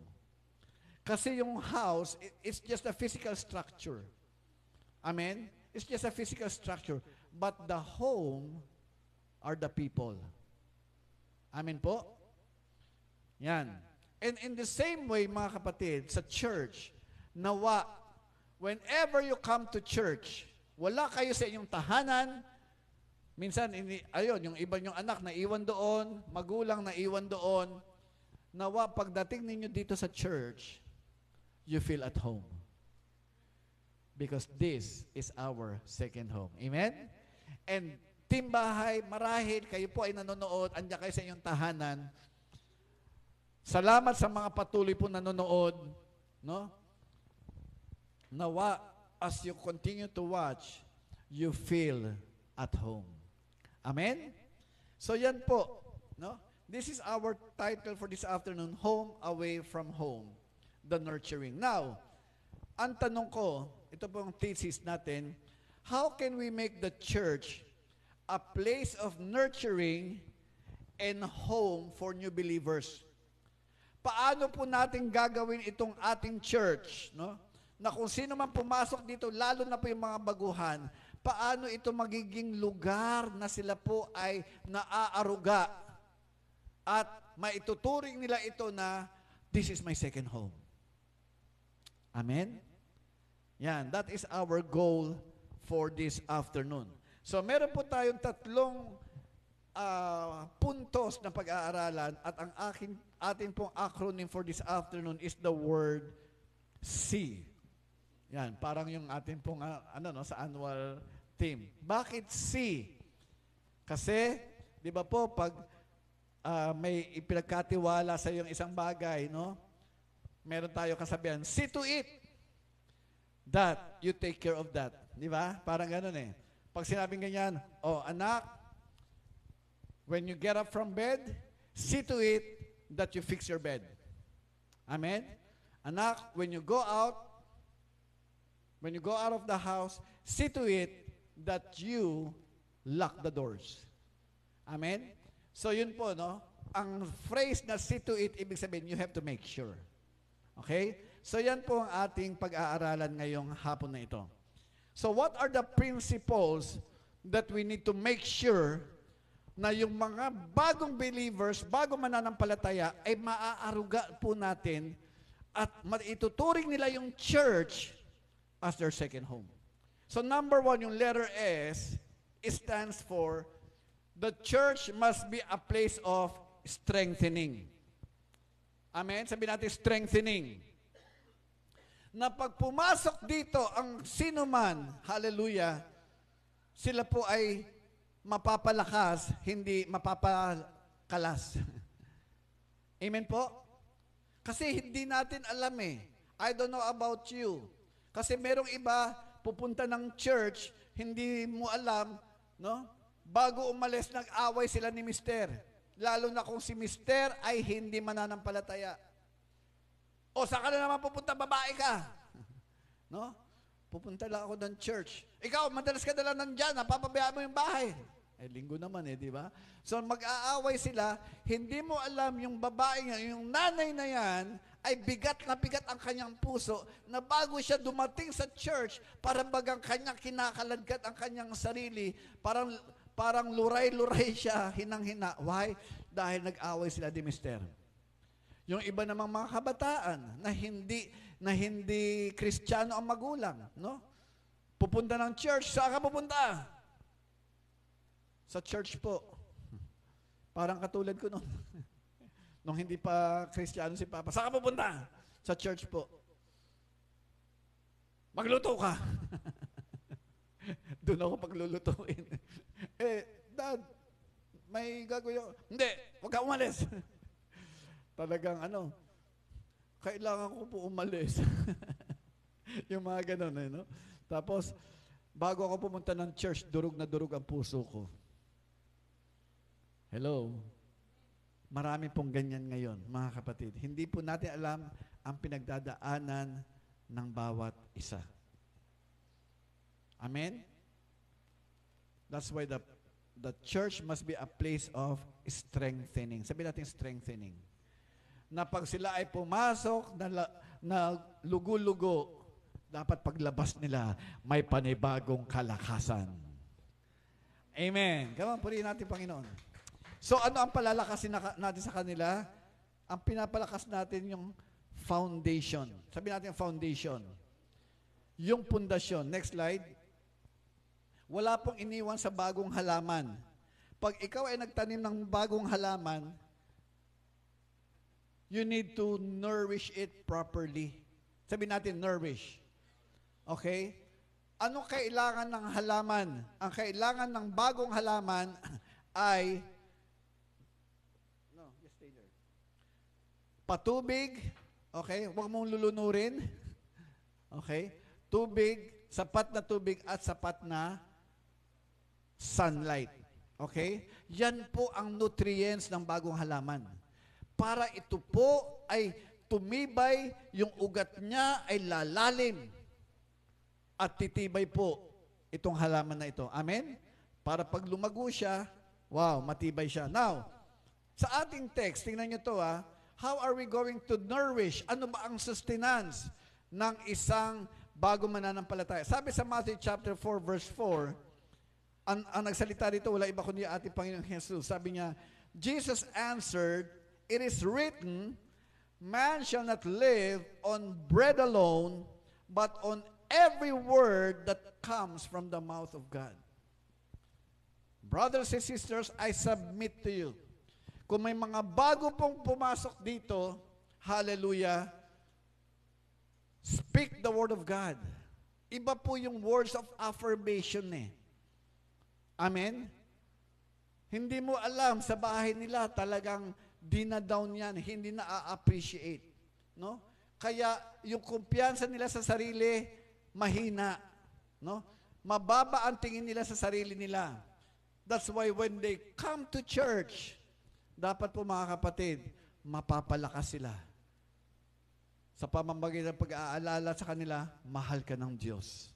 Kasi yung house, it's just a physical structure. Amen? It's just a physical structure. But the home are the people. Amen po? Yan. And in the same way, mga kapatid, sa church, nawa, whenever you come to church, wala kayo sa inyong tahanan, minsan, ayun, yung iba yung anak na iwan doon, magulang na iwan doon, nawa, pagdating ninyo dito sa church, you feel at home. Because this is our second home. Amen? And Team Bahay, marahil kayo po ay nanonood, andiyan kayo sa inyong tahanan. Salamat sa mga patuloy po nanonood, no? Nawa, as you continue to watch, you feel at home. Amen? So yan po, no? This is our title for this afternoon, Home Away from Home, the Nurturing. Now, ang tanong ko, ito pong thesis natin, how can we make the church a place of nurturing and home for new believers? Paano po natin gagawin itong ating church, no? Na kung sino man pumasok dito, lalo na po yung mga baguhan, paano ito magiging lugar na sila po ay naaaruga at maituturing nila ito na this is my second home. Amen? Yan, that is our goal for this afternoon. So meron po tayong tatlong puntos na pag-aaralan at ang ating pong acronym for this afternoon is the word C. Yan, parang yung ating pong sa annual theme. Bakit C? Kasi, di ba po, pag may ipinagkatiwala sa yung isang bagay, no? Meron tayo kasabihan, see to it that you take care of that. Di ba? Parang ganun eh. Pag sinabing ganyan, anak, when you get up from bed, see to it that you fix your bed. Amen? Anak, when you go out of the house, see to it that you lock the doors. Amen? So yun po, no? Ang phrase na see to it, ibig sabihin, you have to make sure. Okay? So yan po ang ating pag-aaralan ngayong hapon na ito. So what are the principles that we need to make sure na yung mga bagong believers, bagong mananampalataya, ay maaaruga po natin at ituturing nila yung church as their second home. So number 1, yung letter S, it stands for the church must be a place of strengthening. Amen? Sabi natin, strengthening. Na pag pumasok dito ang sino man, hallelujah, sila po ay mapapalakas, hindi mapapakalas. Amen po? Kasi hindi natin alam eh. I don't know about you. Kasi merong iba, pupunta ng church, hindi mo alam, no? Bago umalis, nag-away sila ni Mister. Lalo na kung si Mister ay hindi mananampalataya. O, saan ka na naman pupunta? Babae ka. No? Pupunta lang ako ng church. Ikaw, madalas ka na lang nandyan. Napapabayaan mo yung bahay. Linggo naman di ba? So, mag-aaway sila. Hindi mo alam yung babae nga, yung nanay na yan, ay bigat na bigat ang kanyang puso na bago siya dumating sa church, parang bagang kanyang kinakaladkat ang kanyang sarili, parang luray-luray siya, hinang-hina. Why? Dahil nag-away sila ni Mister. Yung iba namang mga kabataan na hindi Kristiyano ang magulang, no? Pupunta ng church, saan ka pupunta? Sa church po. Parang katulad ko noon. Nung hindi pa Kristiyano si Papa, saan ka pupunta? Sa church po. Magluto ka. Doon ako paglulutuin. Dad, may gagawin ako. Hindi, huwag ka umalis. Talagang kailangan ko po umalis. Yung mga ganun no? Tapos, bago ako pumunta ng church, durog na durog ang puso ko. Hello? Marami pong ganyan ngayon, mga kapatid. Hindi po natin alam ang pinagdadaanan ng bawat isa. Amen? That's why the church must be a place of strengthening. Sabi natin strengthening. Na pag sila ay pumasok na lugo-lugo, dapat paglabas nila, may panibagong kalakasan. Amen. Come on, purihin natin, Panginoon. So, ano ang palalakasin natin sa kanila? Ang pinapalakas natin yung foundation. Sabi natin foundation. Yung pundasyon. Next slide. Wala pong iniwan sa bagong halaman. Pag ikaw ay nagtanim ng bagong halaman, you need to nourish it properly. Sabi natin, nourish. Okay? Ano kailangan ng halaman? Ang kailangan ng bagong halaman ay patubig, okay? Huwag mong lulunurin. Okay? Tubig, sapat na tubig at sapat na sunlight. Okay? Yan po ang nutrients ng bagong halaman. Para ito po ay tumibay, yung ugat niya ay lalalim at titibay po itong halaman na ito. Amen? Para pag lumago siya, wow, matibay siya. Now, sa ating text, tingnan nyo to how are we going to nourish? Ano ba ang sustenance ng isang bago mananampalataya? Sabi sa Matthew chapter 4 verse 4, ang nagsalita dito, wala iba kundi ating Panginoong Jesus. Sabi niya, Jesus answered, "It is written, man shall not live on bread alone, but on every word that comes from the mouth of God." Brothers and sisters, I submit to you. Kung may mga bago pong pumasok dito, hallelujah, speak the word of God. Iba po yung words of affirmation eh. Amen? Hindi mo alam, sa bahay nila talagang dinadown yan, hindi na-appreciate. No? Kaya yung kumpiyansa nila sa sarili, mahina. No? Mababa ang tingin nila sa sarili nila. That's why when they come to church, dapat po mga kapatid, mapapalakas sila. Sa pamamagitan ng pag-aalala sa kanila, mahal ka ng Diyos.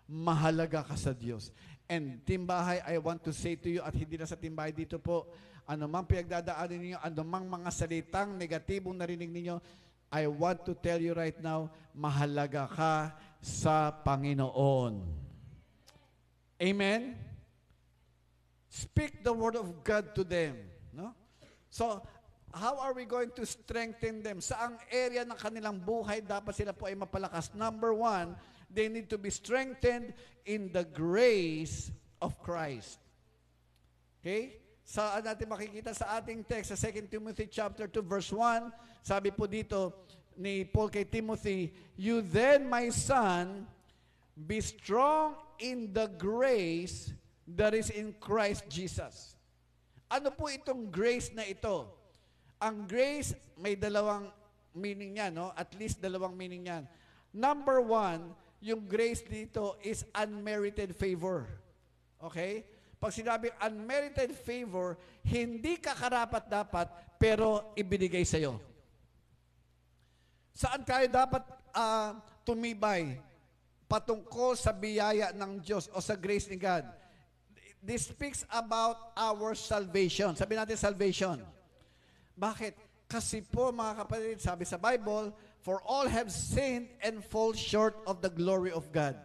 Mahalaga ka sa Diyos. And Timbahay, I want to say to you, at hindi na sa Timbahay dito po, anumang pinagdadaanin ninyo, anumang mga salitang negatibong narinig ninyo, I want to tell you right now, mahalaga ka sa Panginoon. Amen? Speak the word of God to them. No? So, how are we going to strengthen them? Saang area ng kanilang buhay dapat sila po ay mapalakas? Number one, they need to be strengthened in the grace of Christ. Okay? Saan natin makikita sa ating text, sa 2 Timothy chapter 2, verse 1, sabi po dito ni Paul kay Timothy, "You then, my son, be strong in the grace that is in Christ Jesus." Ano po itong grace na ito? Ang grace, may dalawang meaning yan, no? At least dalawang meaning yan. Number one, yung grace dito is unmerited favor. Okay? Pag sinabing unmerited favor, hindi ka karapat-dapat, pero ibinigay sa'yo. Saan tayo dapat tumibay? Patungkol sa biyaya ng Diyos o sa grace ni God. This speaks about our salvation. Sabi natin salvation. Bakit? Kasi po mga kapatid, sabi sa Bible, for all have sinned and fall short of the glory of God.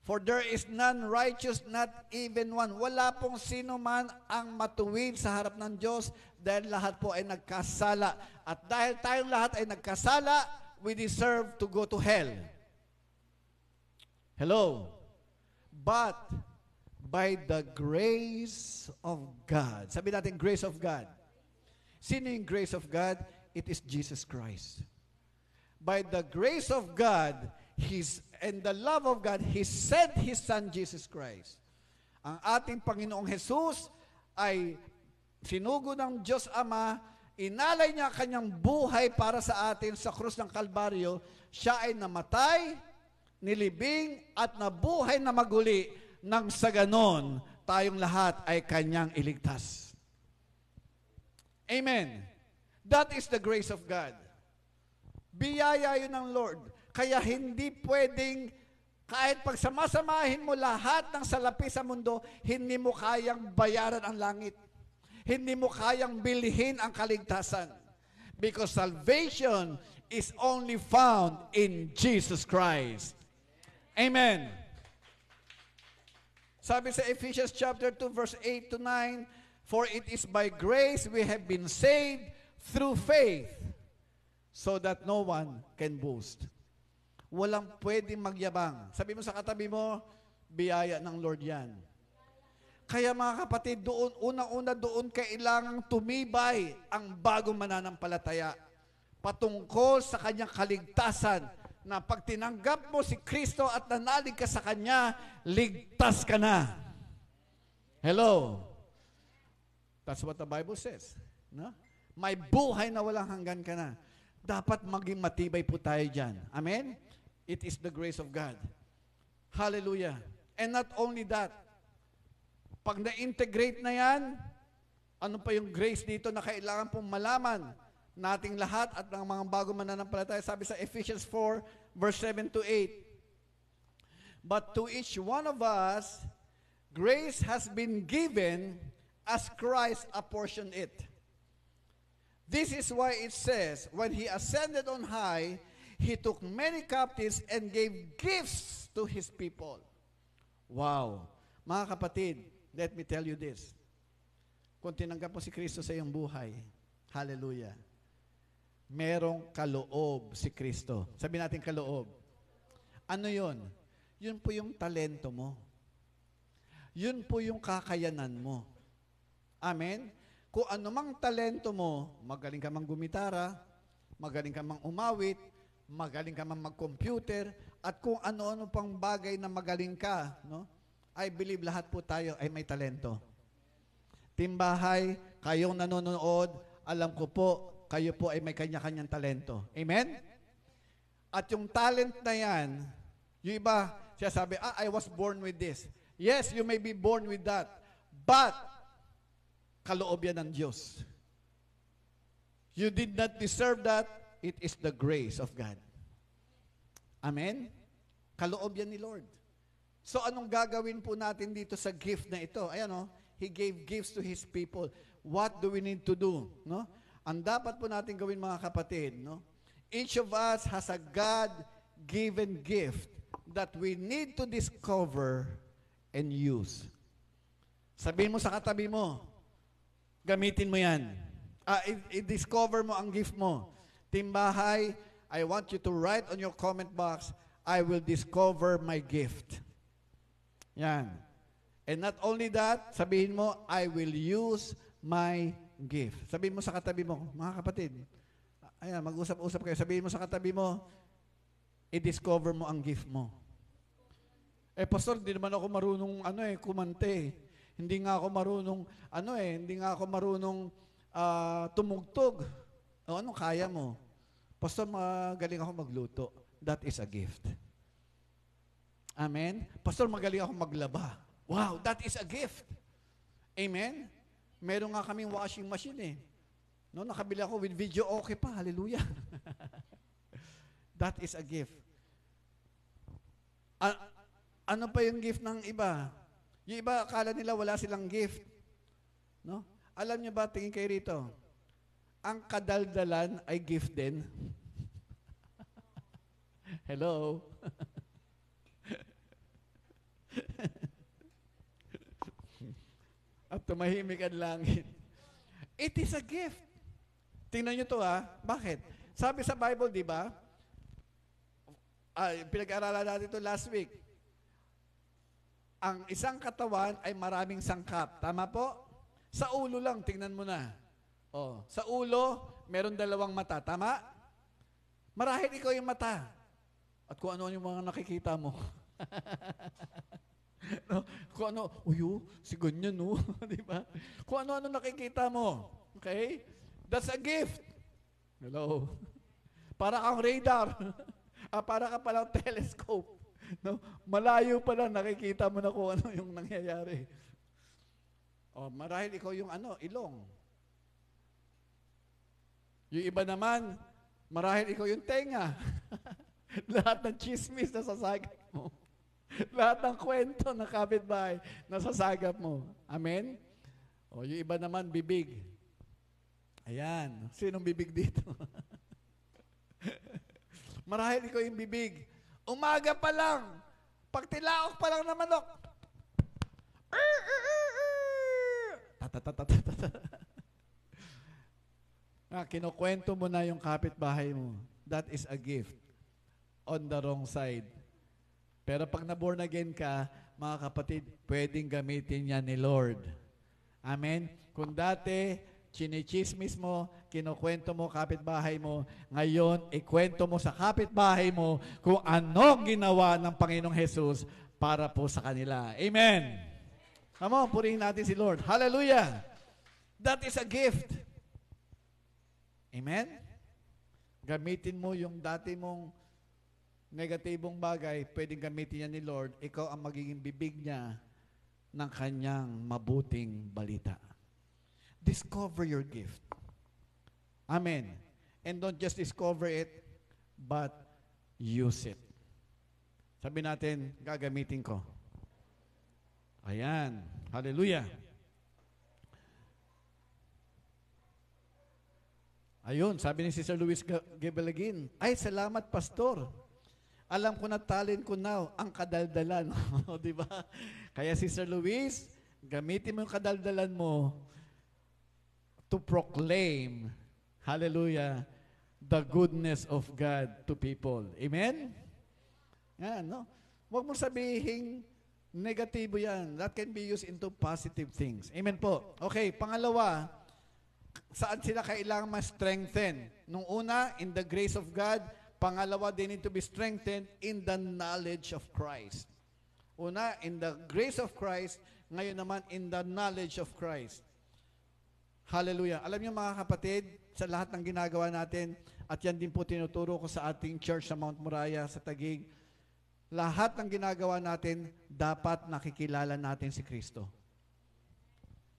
For there is none righteous, not even one. Wala pong sino man ang matuwid sa harap ng Diyos dahil lahat po ay nagkasala. At dahil tayong lahat ay nagkasala, we deserve to go to hell. Hello? But by the grace of God. Sabi natin, grace of God. Sino yung grace of God? It is Jesus Christ. By the grace of God, and the love of God, He sent His Son, Jesus Christ. Ang ating Panginoong Jesus ay sinugo ng Diyos Ama, inalay niya kanyang buhay para sa atin sa krus ng Kalbaryo. Siya ay namatay, nilibing, at nabuhay na maguli, nang sa ganon, tayong lahat ay kanyang iligtas. Amen. That is the grace of God. Biyaya yun ng Lord. Kaya hindi pwedeng, kahit pagsamasamahin mo lahat ng salapi sa mundo, hindi mo kayang bayaran ang langit. Hindi mo kayang bilhin ang kaligtasan. Because salvation is only found in Jesus Christ. Amen. Sabi sa Ephesians chapter 2, verse 8 to 9, "For it is by grace we have been saved through faith, so that no one can boast." Walang pwedeng magyabang. Sabi mo sa katabi mo, biyaya ng Lord yan. Kaya mga kapatid, doon, unang-una doon kailangang tumibay ang bagong mananampalataya patungkol sa kanyang kaligtasan, na pag tinanggap mo si Kristo at nanalig ka sa Kanya, ligtas ka na. Hello? That's what the Bible says. No? May buhay na walang hanggan ka na. Dapat maging matibay po tayo dyan. Amen? It is the grace of God. Hallelujah. And not only that, pag na-integrate na yan, ano pa yung grace dito na kailangan pong malaman nating lahat at ng mga bago mananampalataya? Sabi sa Ephesians 4, verse 7 to 8, "But to each one of us, grace has been given as Christ apportioned it. This is why it says, when He ascended on high, He took many captives and gave gifts to His people." Wow. Mga kapatid, let me tell you this. Kung tinanggap mo si Kristo sa iyong buhay, hallelujah, merong kaloob si Kristo. Sabi natin kaloob. Ano yun? Yun po yung talento mo. Yun po yung kakayanan mo. Amen? Kung anumang talento mo, magaling ka mang gumitara, magaling ka mang umawit, magaling ka mang mag-computer, at kung ano-ano pang bagay na magaling ka, no? I believe lahat po tayo ay may talento. Timbahay, kayong nanonood, alam ko po, kayo po ay may kanya-kanyang talento. Amen? At yung talent na yan, yung iba, siya sabi, I was born with this. Yes, you may be born with that. But, kaloob yan ng Diyos. You did not deserve that. It is the grace of God. Amen? Kaloob yan ni Lord. So, anong gagawin po natin dito sa gift na ito? Ayan o, He gave gifts to His people. What do we need to do? No? Ang dapat po natin gawin mga kapatid, no? Each of us has a God-given gift that we need to discover and use. Sabihin mo sa katabi mo, gamitin mo yan. I-discover mo ang gift mo. Timbahay, I want you to write on your comment box, I will discover my gift. Yan. And not only that, sabihin mo, I will use my gift. Sabihin mo sa katabi mo, mga kapatid, ayan, mag-usap-usap kayo. Sabihin mo sa katabi mo, i-discover mo ang gift mo. Pastor, hindi naman ako marunong, kumante. Hindi nga ako marunong, hindi nga ako marunong tumugtog. O, anong kaya mo? Pastor, magaling ako magluto. That is a gift. Amen? Pastor, magaling ako maglaba. Wow, that is a gift. Amen? Meron nga kaming washing machine eh. No, nakabili ako with video okay pa. Hallelujah. That is a gift. Ano pa yung gift ng iba? Yung iba, akala nila wala silang gift. No? Alam niyo ba, tingin kayo rito, ang kadaldalan ay gift din. Hello? At tumahimik ang langit. It is a gift. Tingnan niyo to Bakit? Sabi sa Bible, di ba? Pinag-aaralan natin ito last week. Ang isang katawan ay maraming sangkap. Tama po? Sa ulo lang, tingnan mo na. Sa ulo, meron 2 mata. Tama? Marahil ikaw yung mata. At kung ano yung mga nakikita mo. No? Kung ano, si ganyan, no? Di ba? Kung ano nakikita mo. Okay? That's a gift. Hello? Para kang radar. Para ka palang telescope. No? Malayo pa lang, nakikita mo na kung ano yung nangyayari. Marahil ikaw yung ilong. Yung iba naman, marahil ikaw yung tenga. Lahat ng chismis na sasagap mo. Lahat ng kwento na kapitbahay na sasagap mo. Amen? Yung iba naman, bibig. Ayan. Sinong bibig dito? Marahil ikaw yung bibig. Umaga pa lang, pagtilaok pa lang na manok, kinukwento mo na yung kapitbahay mo. That is a gift on the wrong side. Pero pag na-born again ka, mga kapatid, pwedeng gamitin yan ni Lord. Amen? Kung dati, chinichismis mo, kinukwento mo kapitbahay mo, ngayon, ikwento mo sa kapitbahay mo kung ano ginawa ng Panginoong Jesus para po sa kanila. Amen. Come on, purihin natin si Lord. Hallelujah. That is a gift. Amen? Gamitin mo yung dati mong negatibong bagay, pwedeng gamitin niya ni Lord, ikaw ang magiging bibig niya ng kanyang mabuting balita. Discover your gift. Amen. And don't just discover it, but use it. Sabi natin, gagamitin ko. Ayan. Hallelujah. Ayun, sabi ni Sister Luis Gebelagin, ay, salamat, Pastor. Alam ko na talent ko now, ang kadaldalan. Di ba? Kaya Sister Luis, gamitin mo yung kadaldalan mo to proclaim, hallelujah, the goodness of God to people. Amen? Yan, no? Huwag mo sabihin, Negatibo yan. That can be used into positive things. Amen po. Okay, pangalawa, saan sila kailangan ma-strengthen? Nung una, in the grace of God. Pangalawa, they need to be strengthened in the knowledge of Christ. Una, in the grace of Christ. Ngayon naman, in the knowledge of Christ. Hallelujah. Alam niyo mga kapatid, sa lahat ng ginagawa natin, at yan din po tinuturo ko sa ating church sa Mount Moriah, sa Taguig, lahat ng ginagawa natin, dapat nakikilala natin si Kristo.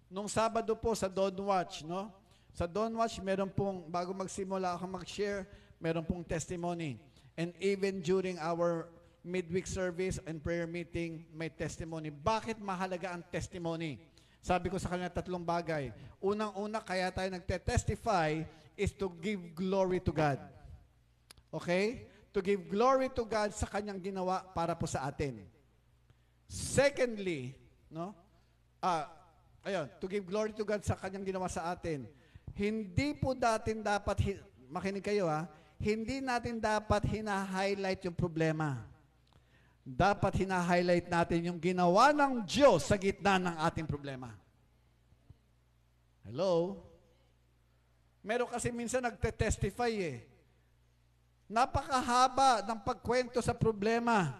Nung Sabado po sa Dawn Watch, no? Sa Dawn Watch, meron pong, bago magsimula ako mag-share, meron pong testimony. And even during our midweek service and prayer meeting, may testimony. Bakit mahalaga ang testimony? Sabi ko sa kanila 3 bagay. Unang-una, kaya tayo nagte-testify is to give glory to God. Okay? To give glory to God sa kanyang ginawa para po sa atin. Secondly, no? To give glory to God sa kanyang ginawa sa atin. Hindi po natin dapat, makinig kayo hindi natin dapat hina-highlight yung problema. Dapat hina-highlight natin yung ginawa ng Diyos sa gitna ng ating problema. Hello? Meron kasi minsan nagte-testify napakahaba ng pagkwento sa problema.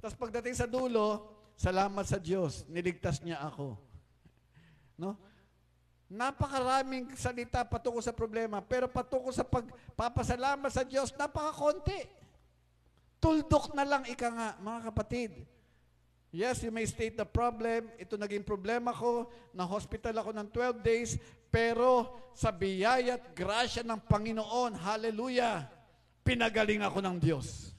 Tapos pagdating sa dulo, salamat sa Diyos, niligtas niya ako. No? Napakaraming salita patungkol sa problema, pero patungkol sa pagpapasalamat sa Diyos, napakakonti. Tuldok na lang ika nga, mga kapatid. Yes, you may state the problem. Ito naging problema ko, na-hospital ako ng 12 days, pero sa biyaya at grasya ng Panginoon, hallelujah, pinagaling ako ng Diyos.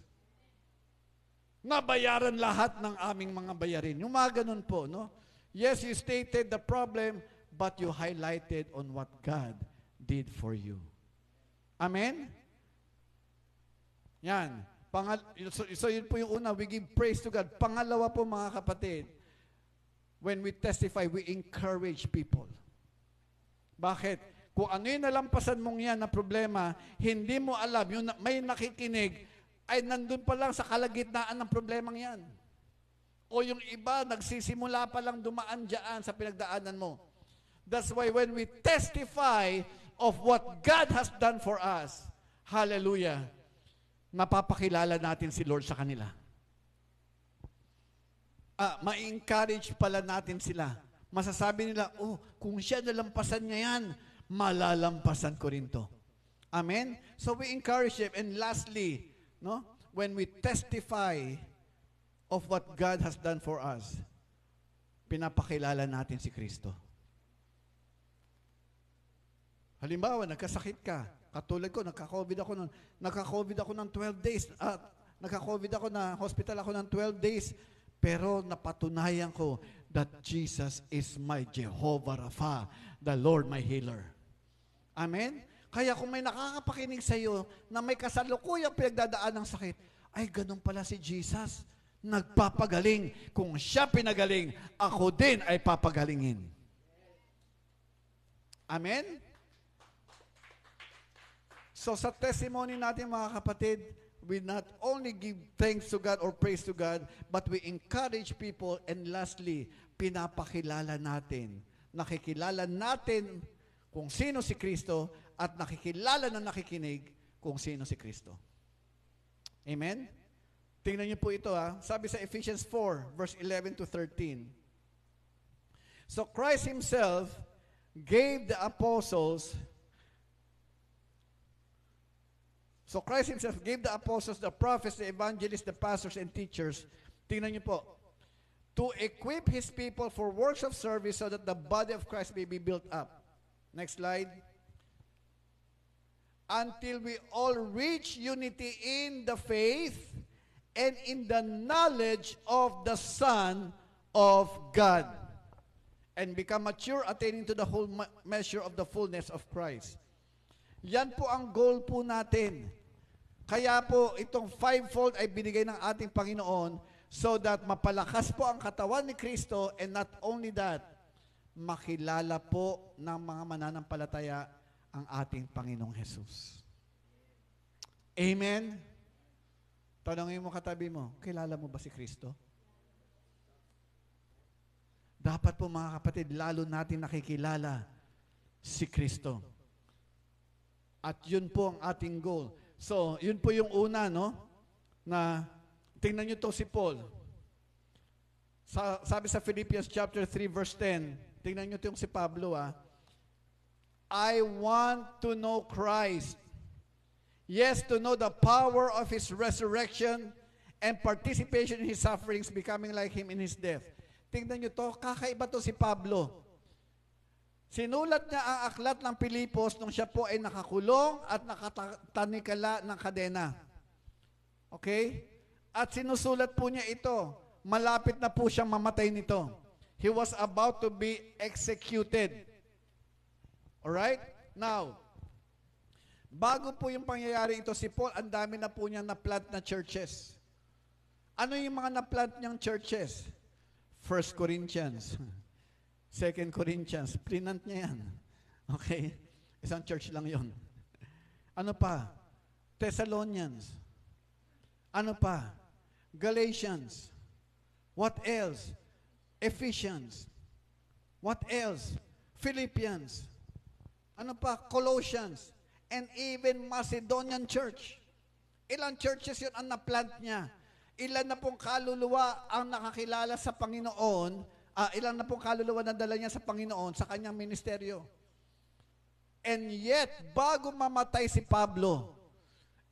Nabayaran lahat ng aming mga bayarin. Yung mga ganun po, no? Yes, you stated the problem, but you highlighted on what God did for you. Amen? Yan. So yun po yung una, we give praise to God. Pangalawa po mga kapatid, when we testify, we encourage people. Bakit? Kung ano yung nalampasan mong yan na problema, hindi mo alam, yung may nakikinig, ay nandun pa lang sa kalagitnaan ng problemang yan. O yung iba, nagsisimula pa lang dumaan dyan sa pinagdaanan mo. That's why when we testify of what God has done for us, hallelujah, napapakilala natin si Lord sa kanila. Ma-encourage pala natin sila. Masasabi nila, kung siya nalampasan niya yan, malalampasan ko rin to. Amen? So we encourage them. And lastly, no, when we testify of what God has done for us, pinapakilala natin si Kristo. Halimbawa, nagkasakit ka. Katulad ko, nagka-COVID ako ng 12 days. Nagka-COVID ako na hospital ako ng 12 days. Pero napatunayan ko that Jesus is my Jehovah Rapha, the Lord my healer. Amen? Kaya kung may nakakapakinig sa iyo na may kasalukuyang pinagdadaan ng sakit, ay ganun pala si Jesus. Nagpapagaling. Kung siya pinagaling, ako din ay papagalingin. Amen? So sa testimony natin mga kapatid, we not only give thanks to God or praise to God, but we encourage people, and lastly, pinapakilala natin, nakikilala natin kung sino si Kristo at nakikilala na nakikinig kung sino si Kristo. Amen? Tingnan niyo po ito Sabi sa Ephesians 4, verse 11 to 13. So Christ Himself gave the apostles the apostles, the prophets, the evangelists, the pastors, and teachers. Tingnan niyo po. To equip His people for works of service so that the body of Christ may be built up. Next slide. Until we all reach unity in the faith and in the knowledge of the Son of God, and become mature, attaining to the whole measure of the fullness of Christ. Yan po ang goal po natin. Kaya po itong fivefold ay binigay ng ating Panginoon so that mapalakas po ang katawan ni Kristo, and not only that, makilala po ng mga mananampalataya ang ating Panginoong Jesus. Amen? Tanongin mo katabi mo, kilala mo ba si Kristo? Dapat po mga kapatid, lalo natin nakikilala si Kristo. At yun po ang ating goal. So, yun po yung una, no? Na, tingnan nyo to si Paul. Sabi sa Philippians chapter 3 verse 10, tingnan nyo to yung si Pablo, I want to know Christ. Yes, to know the power of His resurrection and participation in His sufferings, becoming like Him in His death. Tingnan nyo to, kakaiba to si Pablo. Sinulat niya ang aklat ng Pilipos nung siya po ay nakakulong at nakatanikala ng kadena. Okay? At sinusulat po niya ito. Malapit na po siyang mamatay nito. He was about to be executed. Alright? Now, bago po yung pangyayari ito si Paul, ang dami na po niyang na-plant na churches. Ano yung mga na-plant niyang churches? 1 Corinthians. 2 Corinthians, prinant niya yan. Okay? Isang church lang yon. Ano pa? Thessalonians. Ano pa? Galatians. What else? Ephesians. What else? Philippians. Ano pa? Colossians. And even Macedonian church. Ilang churches yun ang na-plant niya? Ilan na pong kaluluwa ang nakakilala sa Panginoon, ilan na pong kaluluwa na dala niya sa Panginoon sa kanyang ministeryo. And yet, bago mamatay si Pablo,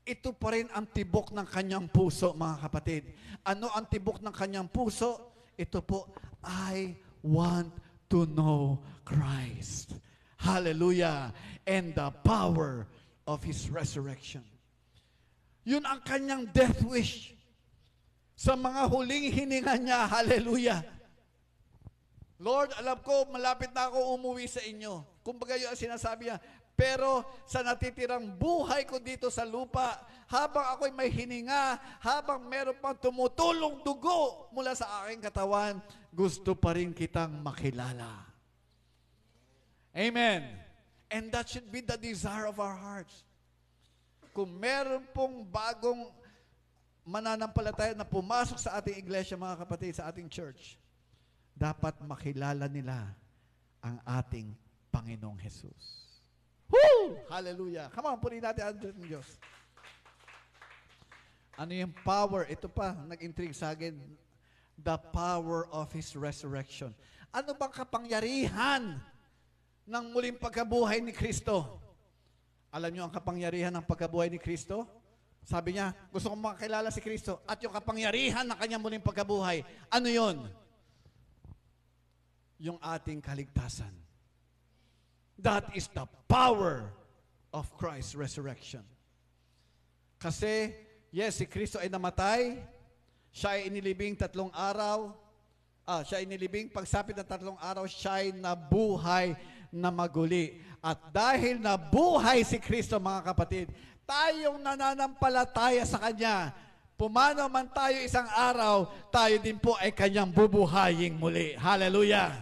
ito pa rin ang tibok ng kanyang puso, mga kapatid. Ano ang tibok ng kanyang puso? Ito po, I want to know Christ. Hallelujah. And the power of His resurrection. Yun ang kanyang death wish. Sa mga huling hininga niya, hallelujah. Lord, alam ko, malapit na ako umuwi sa inyo. Kumbaga yun ang sinasabi niya, pero sa natitirang buhay ko dito sa lupa, habang ako'y may hininga, habang meron pang tumutulong dugo mula sa aking katawan, gusto pa rin kitang makilala. Amen. And that should be the desire of our hearts. Kung meron pong bagong mananampalataya na pumasok sa ating iglesia, mga kapatid, sa ating church, dapat makilala nila ang ating Panginoong Jesus. Woo! Hallelujah! Come on, purihin natin ang Diyos. Ano yung power? Ito pa, nag-intrigue sa akin. The power of His resurrection. Ano bang kapangyarihan ng muling pagkabuhay ni Kristo? Alam niyo ang kapangyarihan ng pagkabuhay ni Kristo? Sabi niya, gusto kong makakilala si Kristo at yung kapangyarihan ng kanyang muling pagkabuhay. Ano yon? Yung ating kaligtasan. That is the power of Christ's resurrection. Kasi, yes, si Kristo ay namatay, siya ay inilibing 3 araw, siya ay inilibing, pagsapit ng 3 araw, siya ay nabuhay na maguli. At dahil nabuhay si Kristo, mga kapatid, tayong nananampalataya sa Kanya, pumano man tayo isang araw, tayo din po ay Kanyang bubuhayin muli. Hallelujah!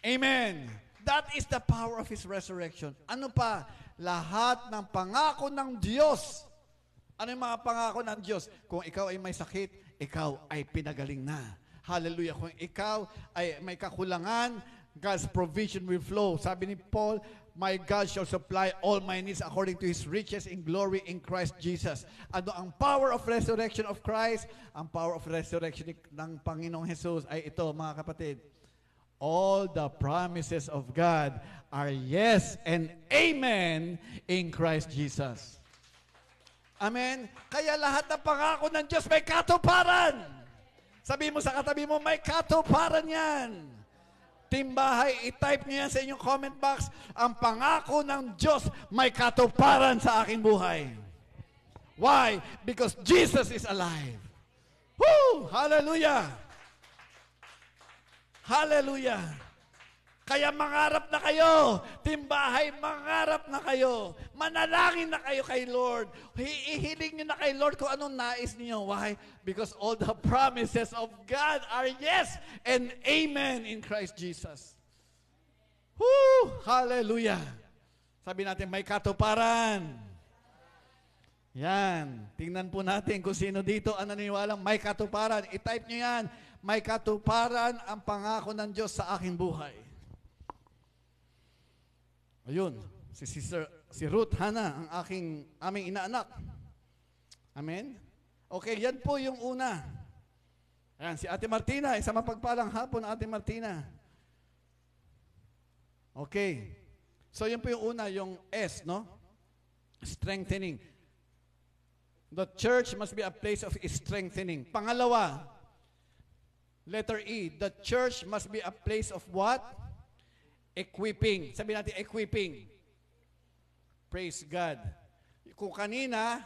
Amen! That is the power of His resurrection. Ano pa? Lahat ng pangako ng Diyos. Ano yung mga pangako ng Diyos? Kung ikaw ay may sakit, ikaw ay pinagaling na. Hallelujah! Kung ikaw ay may kakulangan, God's provision will flow. Sabi ni Paul, my God shall supply all my needs according to His riches in glory in Christ Jesus. Ano ang power of resurrection of Christ? Ang power of resurrection ng Panginoong Jesus ay ito, mga kapatid. All the promises of God are yes and amen in Christ Jesus. Amen? Kaya lahat ng pangako ng Diyos may katuparan. Sabi mo sa katabi mo, may katuparan yan. Timbahay, i-type niyo yan sa inyong comment box. Ang pangako ng Diyos may katuparan sa aking buhay. Why? Because Jesus is alive. Woo! Hallelujah! Hallelujah! Kaya mangarap na kayo. Timbahay, mangarap na kayo. Manalangin na kayo kay Lord. Ihiling nyo na kay Lord kung anong nais niyo. Why? Because all the promises of God are yes and amen in Christ Jesus. Woo! Hallelujah! Sabi natin, may katuparan. Yan. Tingnan po natin kung sino dito ang naniniwalang may katuparan. I-type nyo yan. may katuparan ang pangako ng Diyos sa aking buhay. Ayun, si Ruth Hannah, ang aming inaanak. Amen? Okay, yan po yung una. Ayan, si Ate Martina, isang mapagpalang hapon, Ate Martina. Okay. So, yan po yung una, yung S, no? Strengthening. The church must be a place of strengthening. Pangalawa, letter E, the church must be a place of what? Equipping. Sabi natin, equipping. Praise God. Kung kanina,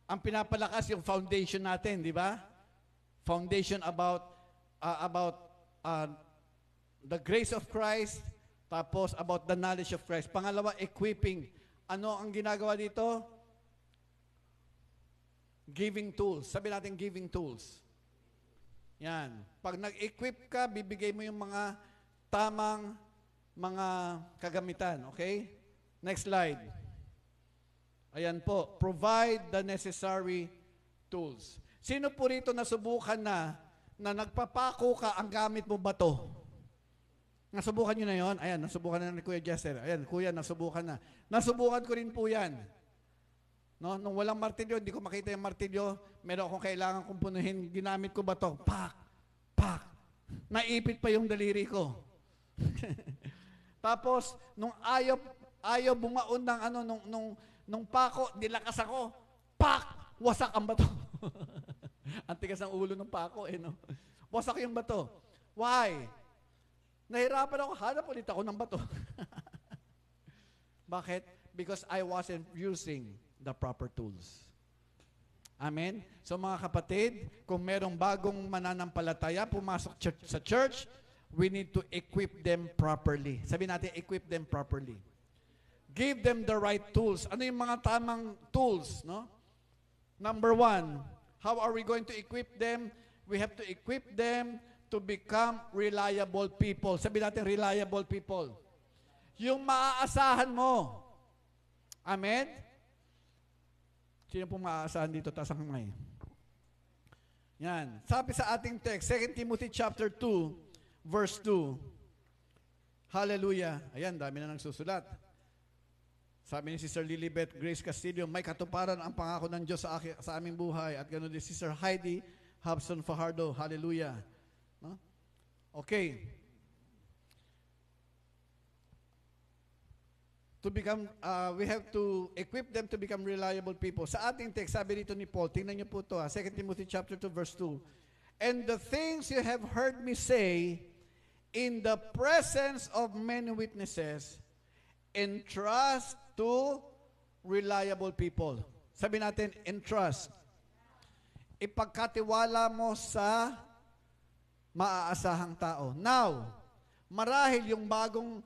ang pinapalakas yung foundation natin, di ba? Foundation about the grace of Christ, tapos about the knowledge of Christ. Pangalawa, equipping. Ano ang ginagawa dito? Giving tools. Sabi natin, giving tools. Yan. Pag nag-equip ka, bibigay mo yung mga tamang mga kagamitan. Okay? Next slide. Ayan po. Provide the necessary tools. Sino po rito nasubukan na nagpapako ka, ang gamit mo bato? Nasubukan nyo na yon? Ayan, nasubukan na ni Kuya Jester. Ayan, Kuya, nasubukan na. Nasubukan ko rin po yan. No? Nung walang martilyo, hindi ko makita yung martilyo, meron akong kailangan kong punuhin, ginamit ko bato. Pak! Pak! Naipit pa yung daliri ko. Tapos, nung ayaw bumaon ng nung pako, nilakas ako, pak! Wasak ang bato. Ang tigas ng ulo ng pako, no? Wasak yung bato. Why? Nahirapan ako, hanap ulit ako ng bato. Bakit? Because I wasn't using the proper tools. Amen? So mga kapatid, kung merong bagong mananampalataya, pumasok sa church, we need to equip them properly. Sabi natin, equip them properly. Give them the right tools. Ano yung mga tamang tools, no? Number one, how are we going to equip them? We have to equip them to become reliable people. Sabi natin, reliable people. Yung maaasahan mo. Amen? Sino pong maaasahan dito? Taas ang kamay. Yan. Sabi sa ating text, 2 Timothy chapter 2, verse 2. Hallelujah. Ayan, dami na nang susulat. Sabi ni Sister Lilibet Grace Castillo, may katuparan ang pangako ng Diyos sa aming buhay. At ganoon din Sister Heidi Hobson Fajardo. Hallelujah. No? Okay. We have to equip them to become reliable people. Sa ating text, sabi dito ni Paul, tingnan niyo po ito, 2 Timothy chapter 2, verse 2. And the things you have heard me say in the presence of many witnesses, entrust to reliable people. Sabi natin, entrust. Ipagkatiwala mo sa maaasahang tao. Now, marahil yung bagong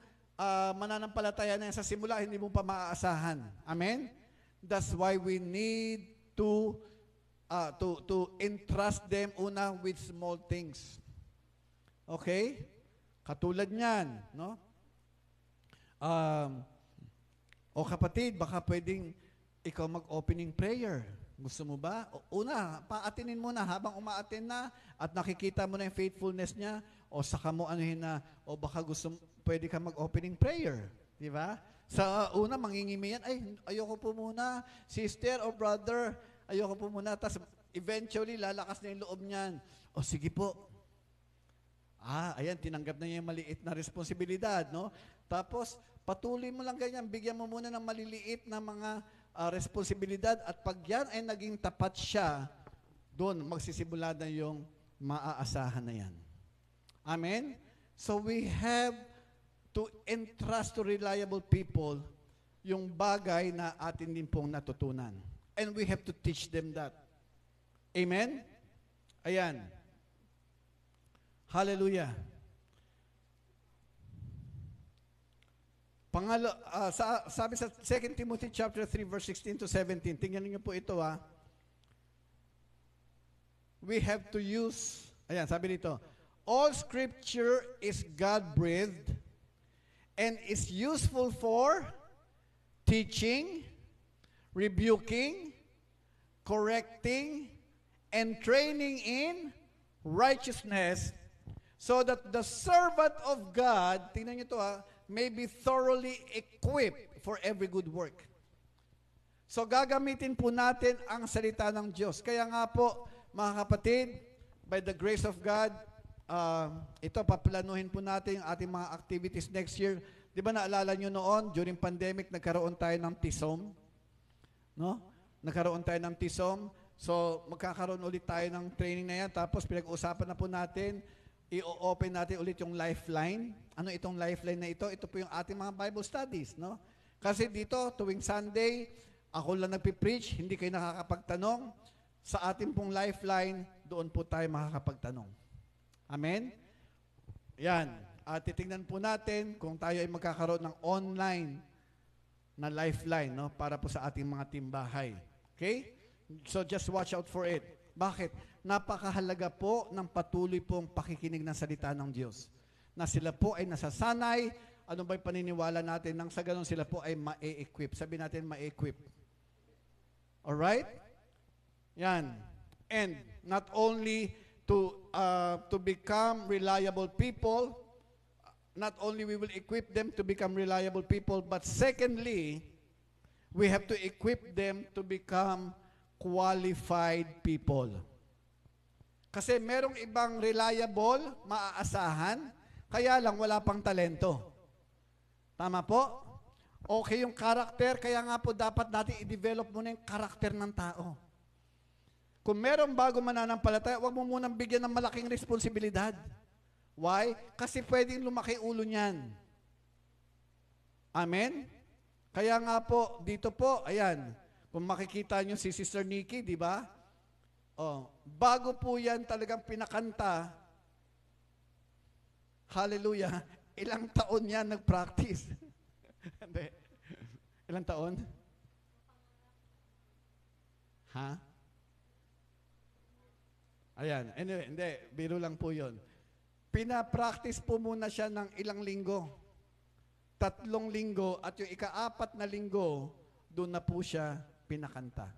mananampalataya na yan sa simula, hindi mo pa maaasahan. Amen? That's why we need to entrust them una with small things. Okay? Katulad niyan, no? O kapatid, baka pwedeng ikaw mag-opening prayer. Gusto mo ba? Una, paatinin mo na habang umaatin na at nakikita mo na yung faithfulness niya, o saka mo anuhin na, o baka pwede ka mag-opening prayer. Di ba? Sa una, mangingimi yan, ay, ayoko po muna, sister o brother, ayoko po muna. Tapos eventually, lalakas na yung loob niyan. O sige po. Ayan, tinanggap na niya yung maliit na responsibilidad, no? Tapos, patuloy mo lang ganyan, bigyan mo muna ng maliliit na mga responsibilidad at pag yan ay naging tapat siya, doon magsisimula na yung maaasahan na yan. Amen? So we have to entrust to reliable people yung bagay na atin din pong natutunan. And we have to teach them that. Amen? Ayan. Hallelujah. Sabi sa 2 Timothy chapter 3 verse 16 to 17. Tingnan niyo po ito We have to use, ayan, sabi dito, all scripture is God-breathed and is useful for teaching, rebuking, correcting, and training in righteousness, so that the servant of God, tingnan niyo to may be thoroughly equipped for every good work. So gagamitin po natin ang salita ng Diyos. Kaya nga po, mga kapatid, by the grace of God, ito, paplanuhin po natin ang ating mga activities next year. Di ba naalala nyo noon, during pandemic, nagkaroon tayo ng TISOM? No? Nagkaroon tayo ng TISOM. So, magkakaroon ulit tayo ng training na yan. Tapos, pinag-uusapan na po natin, i-open natin ulit yung lifeline. Ano itong lifeline na ito? Ito po yung ating mga Bible studies, no? Kasi dito, tuwing Sunday, ako lang nagpipreach, hindi kayo nakakapagtanong. Sa ating pong lifeline, doon po tayo makakapagtanong. Amen? Yan. At titingnan po natin kung tayo ay magkakaroon ng online na lifeline, no? Para po sa ating mga timbahay. Okay? So just watch out for it. Bakit? Napakahalaga po ng patuloy pong pakikinig ng salita ng Diyos. Na sila po ay nasasanay. Ano ba'y paniniwala natin nang sa ganun sila po ay ma-equip? Sabi natin ma-equip. Alright? Yan. And not only to become reliable people, not only we will equip them to become reliable people, but secondly, we have to equip them to become qualified people. Kasi merong ibang reliable, maaasahan, kaya lang wala pang talento. Tama po? Okay yung karakter, kaya nga po dapat natin i-develop muna yung karakter ng tao. Kung merong bago mananampalataya, huwag mo munang bigyan ng malaking responsibilidad. Why? Kasi pwedeng lumaki ulo niyan. Amen? Kaya nga po, dito po, ayan, kung makikita nyo si Sister Nikki, di ba? Oh, bago po yan talagang pinakanta, hallelujah, ilang taon yan nag-practice. Hindi. Ilang taon? Ha? Ayan, anyway, hindi, biro lang po yun. Pina-practice po muna siya ng ilang linggo. 3 linggo at yung ika-4 na linggo, doon na po siya pinakanta.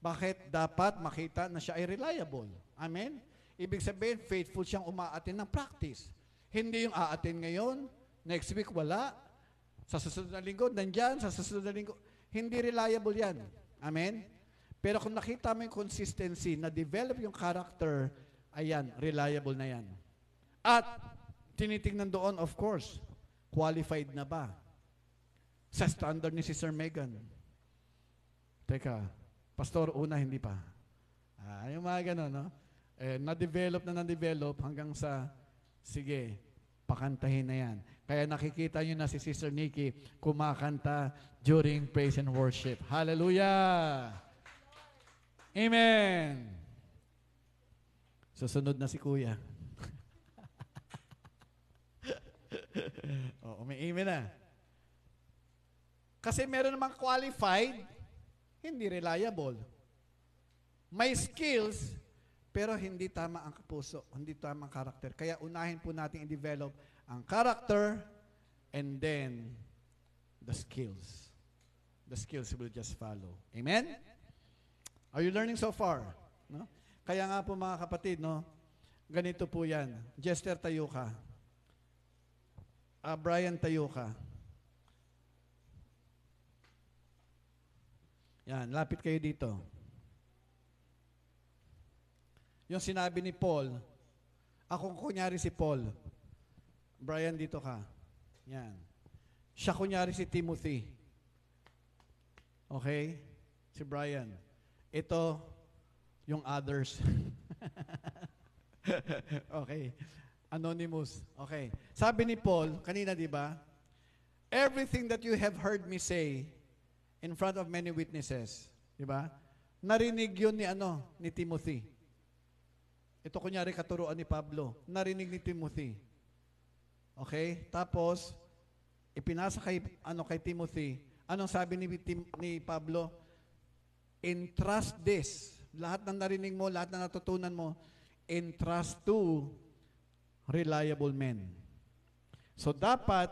Bakit? Dapat makita na siya ay reliable. Amen? Ibig sabihin, faithful siyang umaatin ng practice. Hindi yung aatin ngayon, next week wala, sa susunod na linggo, nandyan, sa susunod na linggo. Hindi reliable yan. Amen? Pero kung nakita mo yung consistency, na-develop yung character, ayan, reliable na yan. At, tinitingnan doon, of course, qualified na ba? Sa standard ni Sister Megan. Teka, Pastor, una, hindi pa. Yung mga gano'n, no? Na-develop hanggang sa, sige, pakantahin na yan. Kaya nakikita nyo na si Sister Nikki kumakanta during praise and worship. Hallelujah! Amen! Susunod na si Kuya. May amen na. Kasi meron namang qualified, hindi reliable. May skills, pero hindi tama ang puso, hindi tama ang karakter. Kaya unahin po natin i-develop ang character and then the skills. The skills will just follow. Amen? Are you learning so far? No? Kaya nga po mga kapatid, no? Ganito po yan. Jester, tayo ka. Brian, tayo ka. Yan, lapit kayo dito. Yung sinabi ni Paul, ako kunyari si Paul. Brian, dito ka. Yan. Siya kunyari si Timothy. Okay? Si Brian. Ito, yung others. Okay. Anonymous. Okay. Sabi ni Paul, kanina di ba? Everything that you have heard me say in front of many witnesses, di ba? Narinig yun ni Timothy. Ito kunyari katuruan ni Pablo. Narinig ni Timothy. Okay? Tapos, ipinasa kay Timothy. Anong sabi ni Pablo? Entrust this. Lahat ng narinig mo, lahat ng natutunan mo, entrust to reliable men. So dapat,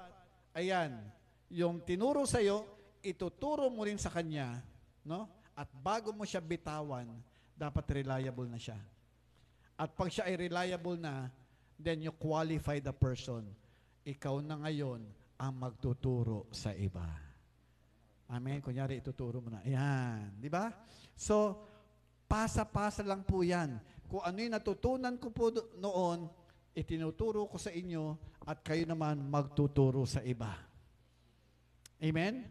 ayan, yung tinuro sa'yo, ituturo mo rin sa kanya, no? At bago mo siya bitawan, dapat reliable na siya. At pag siya ay reliable na, then you qualify the person. Ikaw na ngayon ang magtuturo sa iba. Amen? Kunyari, ituturo mo na. Ayan. Di ba? So, pasa-pasa lang po yan. Kung ano yung natutunan ko po noon, itinuturo ko sa inyo at kayo naman magtuturo sa iba. Amen?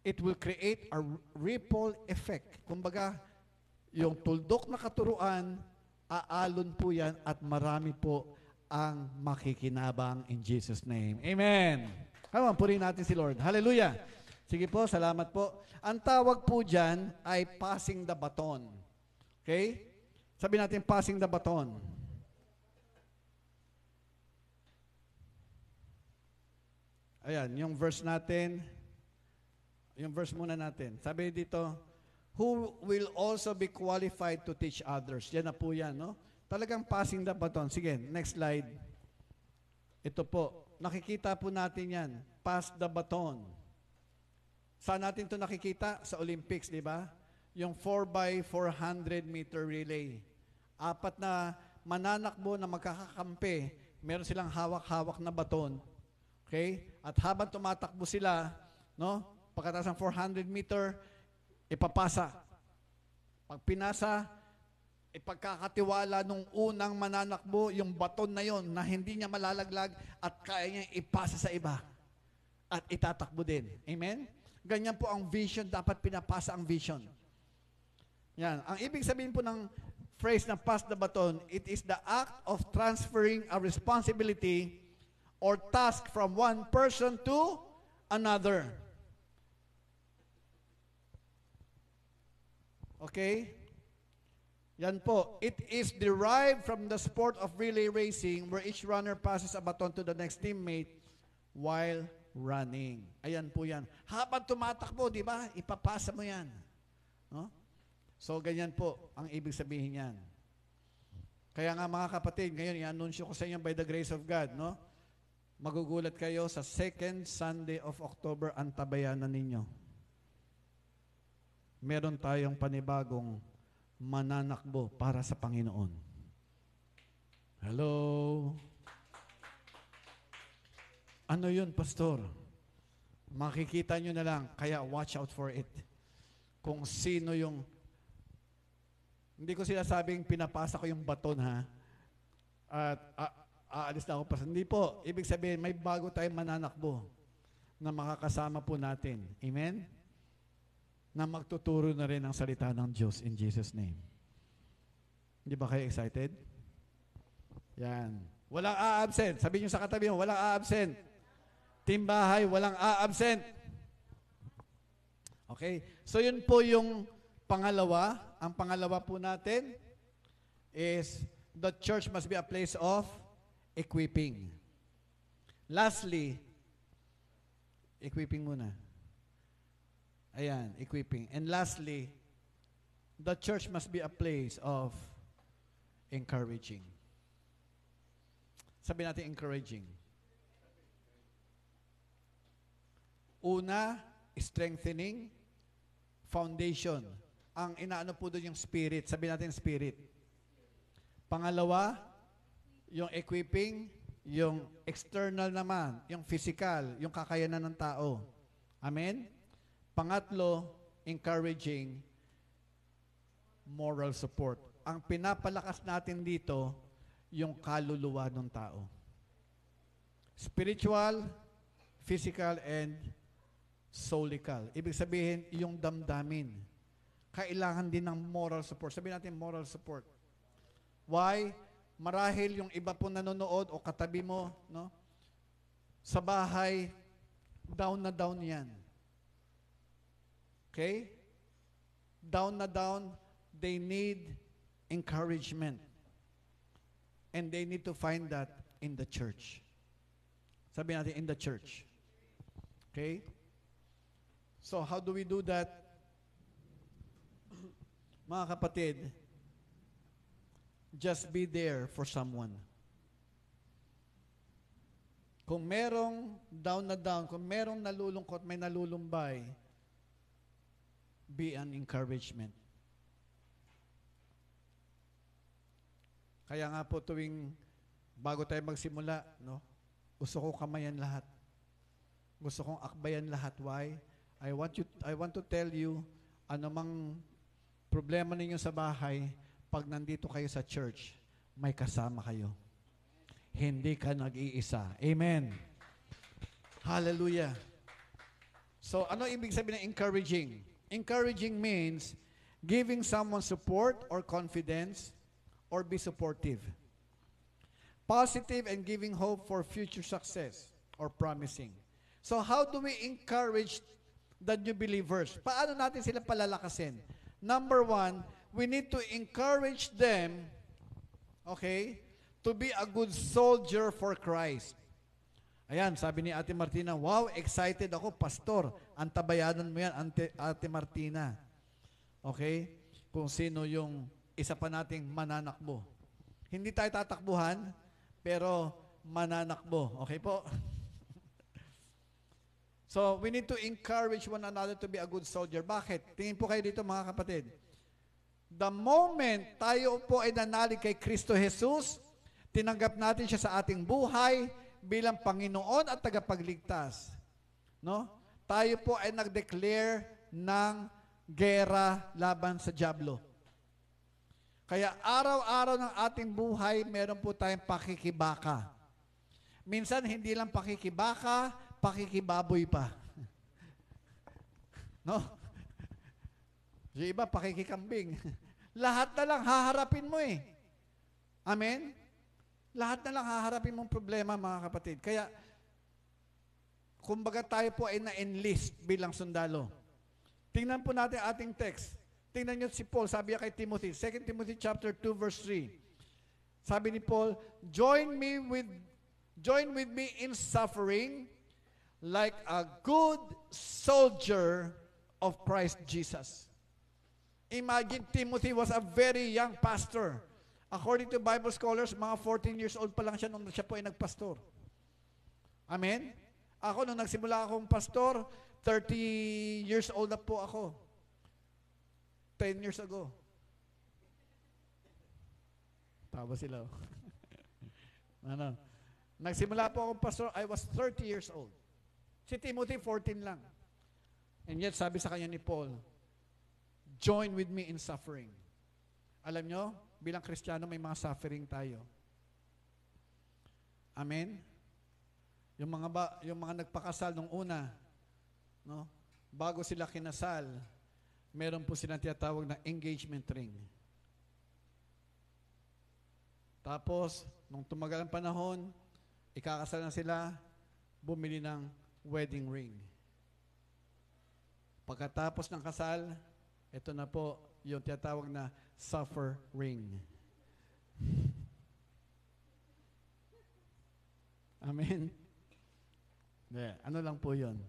It will create a ripple effect. Kumbaga, yung tuldok na katuruan, aalon po yan at marami po ang makikinabang in Jesus' name. Amen. Come on, purihin natin si Lord. Hallelujah. Sige po, salamat po. Ang tawag po dyan ay passing the baton. Okay? Sabi natin, passing the baton. Ayan, yung verse natin, yung verse muna natin. Sabi dito, who will also be qualified to teach others. Yan na po yan, no? Talagang passing the baton. Sige, next slide. Ito po, nakikita po natin yan. Pass the baton. Saan natin ito nakikita? Sa Olympics, di ba? Yung 4x400 meter relay. 4 na mananakbo na magkakakampi, meron silang hawak-hawak na baton. Okay? At habang tumatakbo sila, no? Pagkatapos ng 400 meter, ipapasa. Pag pinasa, ipagkakatiwala nung unang mananakbo, yung baton na yon na hindi niya malalaglag at kaya niya ipasa sa iba. At itatakbo din. Amen? Ganyan po ang vision. Dapat pinapasa ang vision. Yan. Ang ibig sabihin po ng phrase na pass the baton, it is the act of transferring a responsibility or task from one person to another. Okay? Yan po. It is derived from the sport of relay racing where each runner passes a baton to the next teammate while running. Ayan po yan. Habang tumatakbo, di ba? Ipapasa mo yan. No? So, ganyan po ang ibig sabihin yan. Kaya nga mga kapatid, ngayon i-anunsyo ko sa inyo by the grace of God, no? Magugulat kayo sa second Sunday of October, ang tabayanan ninyo. Meron tayong panibagong mananakbo para sa Panginoon. Hello? Ano yun, Pastor? Makikita nyo na lang, kaya watch out for it. Kung sino yung, hindi ko sinasabing pinapasa ko yung baton, ha? At aalis na ako pa. Hindi po. Ibig sabihin, may bago tayong mananakbo na makakasama po natin. Amen? Na magtuturo na rin ang salita ng Diyos in Jesus' name. Hindi ba kayo excited? Yan. Walang a-absent. Sabihin nyo sa katabi mo, walang a-absent. Team bahay, walang a-absent. Okay? So yun po yung pangalawa. Ang pangalawa po natin is the church must be a place of equipping. Lastly, equipping muna. Ayan, equipping. And lastly, the church must be a place of encouraging. Sabi natin encouraging. Una, strengthening. Foundation. Ang inaano po doon yung spirit. Sabi natin spirit. Pangalawa, yung equipping, yung external naman, yung physical, yung kakayanan ng tao. Amen? Pangatlo, encouraging, moral support. Ang pinapalakas natin dito, yung kaluluwa ng tao. Spiritual, physical, and soulical. Ibig sabihin, yung damdamin. Kailangan din ng moral support. Sabihin natin moral support. Why? Marahil yung iba po nanonood o katabi mo, no? Sa bahay, down na down yan. Okay? Down na down, they need encouragement. And they need to find that in the church. Sabi natin, in the church. Okay? So, how do we do that? Mga kapatid, just be there for someone. Kung merong down na down, kung merong nalulungkot, may nalulumbay, be an encouragement. Kaya nga po tuwing bago tayo magsimula, no? Gusto ko kamayan lahat. Gusto kong akbayan lahat. Why? I want to tell you, anumang problema ninyo sa bahay, pag nandito kayo sa church, may kasama kayo. Hindi ka nag-iisa. Amen. Hallelujah. So, ano ibig sabihin ng encouraging? Encouraging means giving someone support or confidence or be supportive. Positive and giving hope for future success or promising. So how do we encourage the new believers? Paano natin sila palalakasin? Number one, we need to encourage them, okay, to be a good soldier for Christ. Ayan, sabi ni Ate Martina, wow, excited ako, Pastor. Antabayanan mo yan, Ate Martina. Okay? Kung sino yung isa pa nating mananakbo. Hindi tayo tatakbuhan, pero mananakbo. Okay po? So, we need to encourage one another to be a good soldier. Bakit? Tingin po kayo dito mga kapatid. The moment tayo po ay nanalig kay Kristo Jesus, tinanggap natin siya sa ating buhay bilang Panginoon at tagapagligtas. No? Tayo po ay nag-declare ng gera laban sa dyablo. Kaya araw-araw ng ating buhay, meron po tayong pakikibaka. Minsan, hindi lang pakikibaka, pakikibaboy pa. No? Yung iba, pakikikambing. Lahat na lang haharapin mo eh. Amen? Lahat na lang haharapin mong problema, mga kapatid. Kaya, kumbaga tayo po ay na-enlist bilang sundalo. Tingnan po natin ating text. Tingnan niyo si Paul, sabi niya kay Timothy, 2 Timothy chapter 2 verse 3. Sabi ni Paul, join with me in suffering like a good soldier of Christ Jesus. Imagine, Timothy was a very young pastor. According to Bible scholars, mga 14 years old pa lang siya nung siya po ay nagpastor. Amen? Ako, nung nagsimula akong pastor, 30 years old na po ako. 10 years ago. Tawa sila. Ano? Nagsimula po akong pastor, I was 30 years old. Si Timothy, 14 lang. And yet, sabi sa kanya ni Paul, join with me in suffering. Alam nyo, bilang Kristiyano, may mga suffering tayo. Amen? Yung mga nagpakasal nung una, no? Bago sila kinasal, meron po silang tinatawag na engagement ring. Tapos, nung tumagal ang panahon, ikakasal na sila, bumili ng wedding ring. Pagkatapos ng kasal, ito na po yung tinatawag na suffer ring. Amen? Ano lang po yun?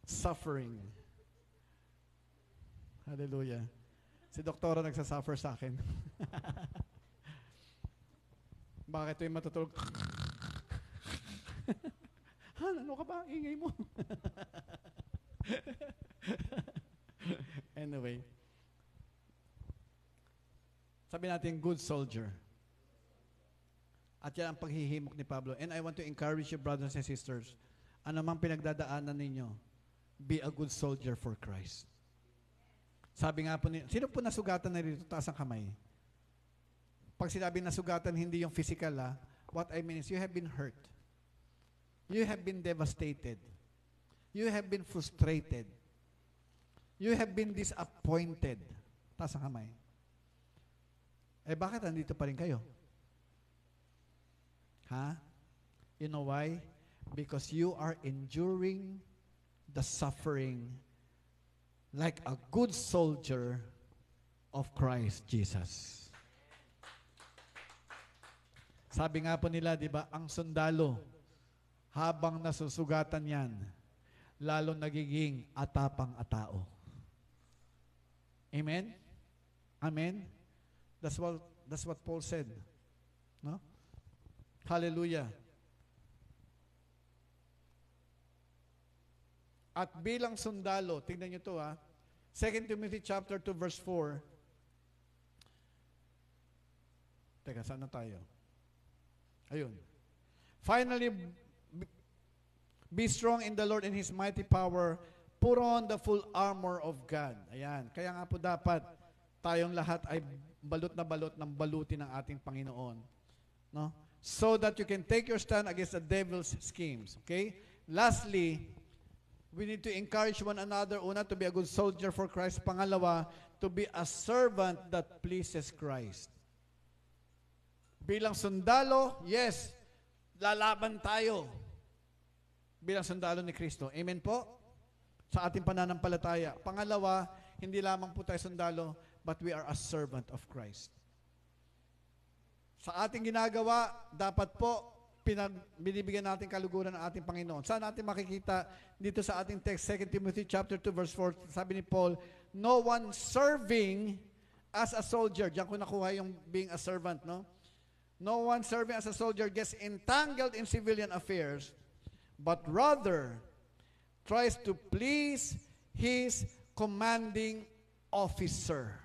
Suffering. Hallelujah. Si doktora nagsasuffer sa akin. Bakit ito yung matutulog? Ano ka ba? Ingay mo. Anyway. Sabi natin, good soldier. At yan ang paghihimok ni Pablo. And I want to encourage you, brothers and sisters, ano mang pinagdadaanan ninyo, be a good soldier for Christ. Sabi nga po, sino po nasugatan na rito? Taas ang kamay. Pag sinabi nasugatan, hindi yung physical, what I mean is you have been hurt. You have been devastated. You have been frustrated. You have been disappointed. Taas ang kamay. Eh bakit nandito pa rin kayo? Ha? You know why? Because you are enduring the suffering like a good soldier of Christ Jesus. Sabi nga po nila, di ba, ang sundalo, habang nasusugatan yan, lalo nagiging atapang-atao. Amen? Amen? That's what Paul said. No? Hallelujah. At bilang sundalo, tingnan nyo to 2 Timothy chapter 2 verse 4. Teka, saan na tayo? Ayun. Finally, be strong in the Lord and His mighty power. Put on the full armor of God. Ayan. Kaya nga po dapat tayong lahat ay balot na balot ng baluti ng ating Panginoon. No? So that you can take your stand against the devil's schemes. Okay? Lastly, we need to encourage one another. Una, to be a good soldier for Christ. Pangalawa, to be a servant that pleases Christ. Bilang sundalo, yes, lalaban tayo. Bilang sundalo ni Kristo. Amen po? Sa ating pananampalataya. Pangalawa, hindi lamang po tayo sundalo, but we are a servant of Christ. Sa ating ginagawa, dapat po, binibigyan natin kaluguran ng ating Panginoon. Saan natin makikita dito sa ating text, 2 Timothy chapter 2, verse 4, sabi ni Paul, no one serving as a soldier. Diyan ko nakuha yung being a servant, no? No one serving as a soldier gets entangled in civilian affairs, but rather tries to please his commanding officer.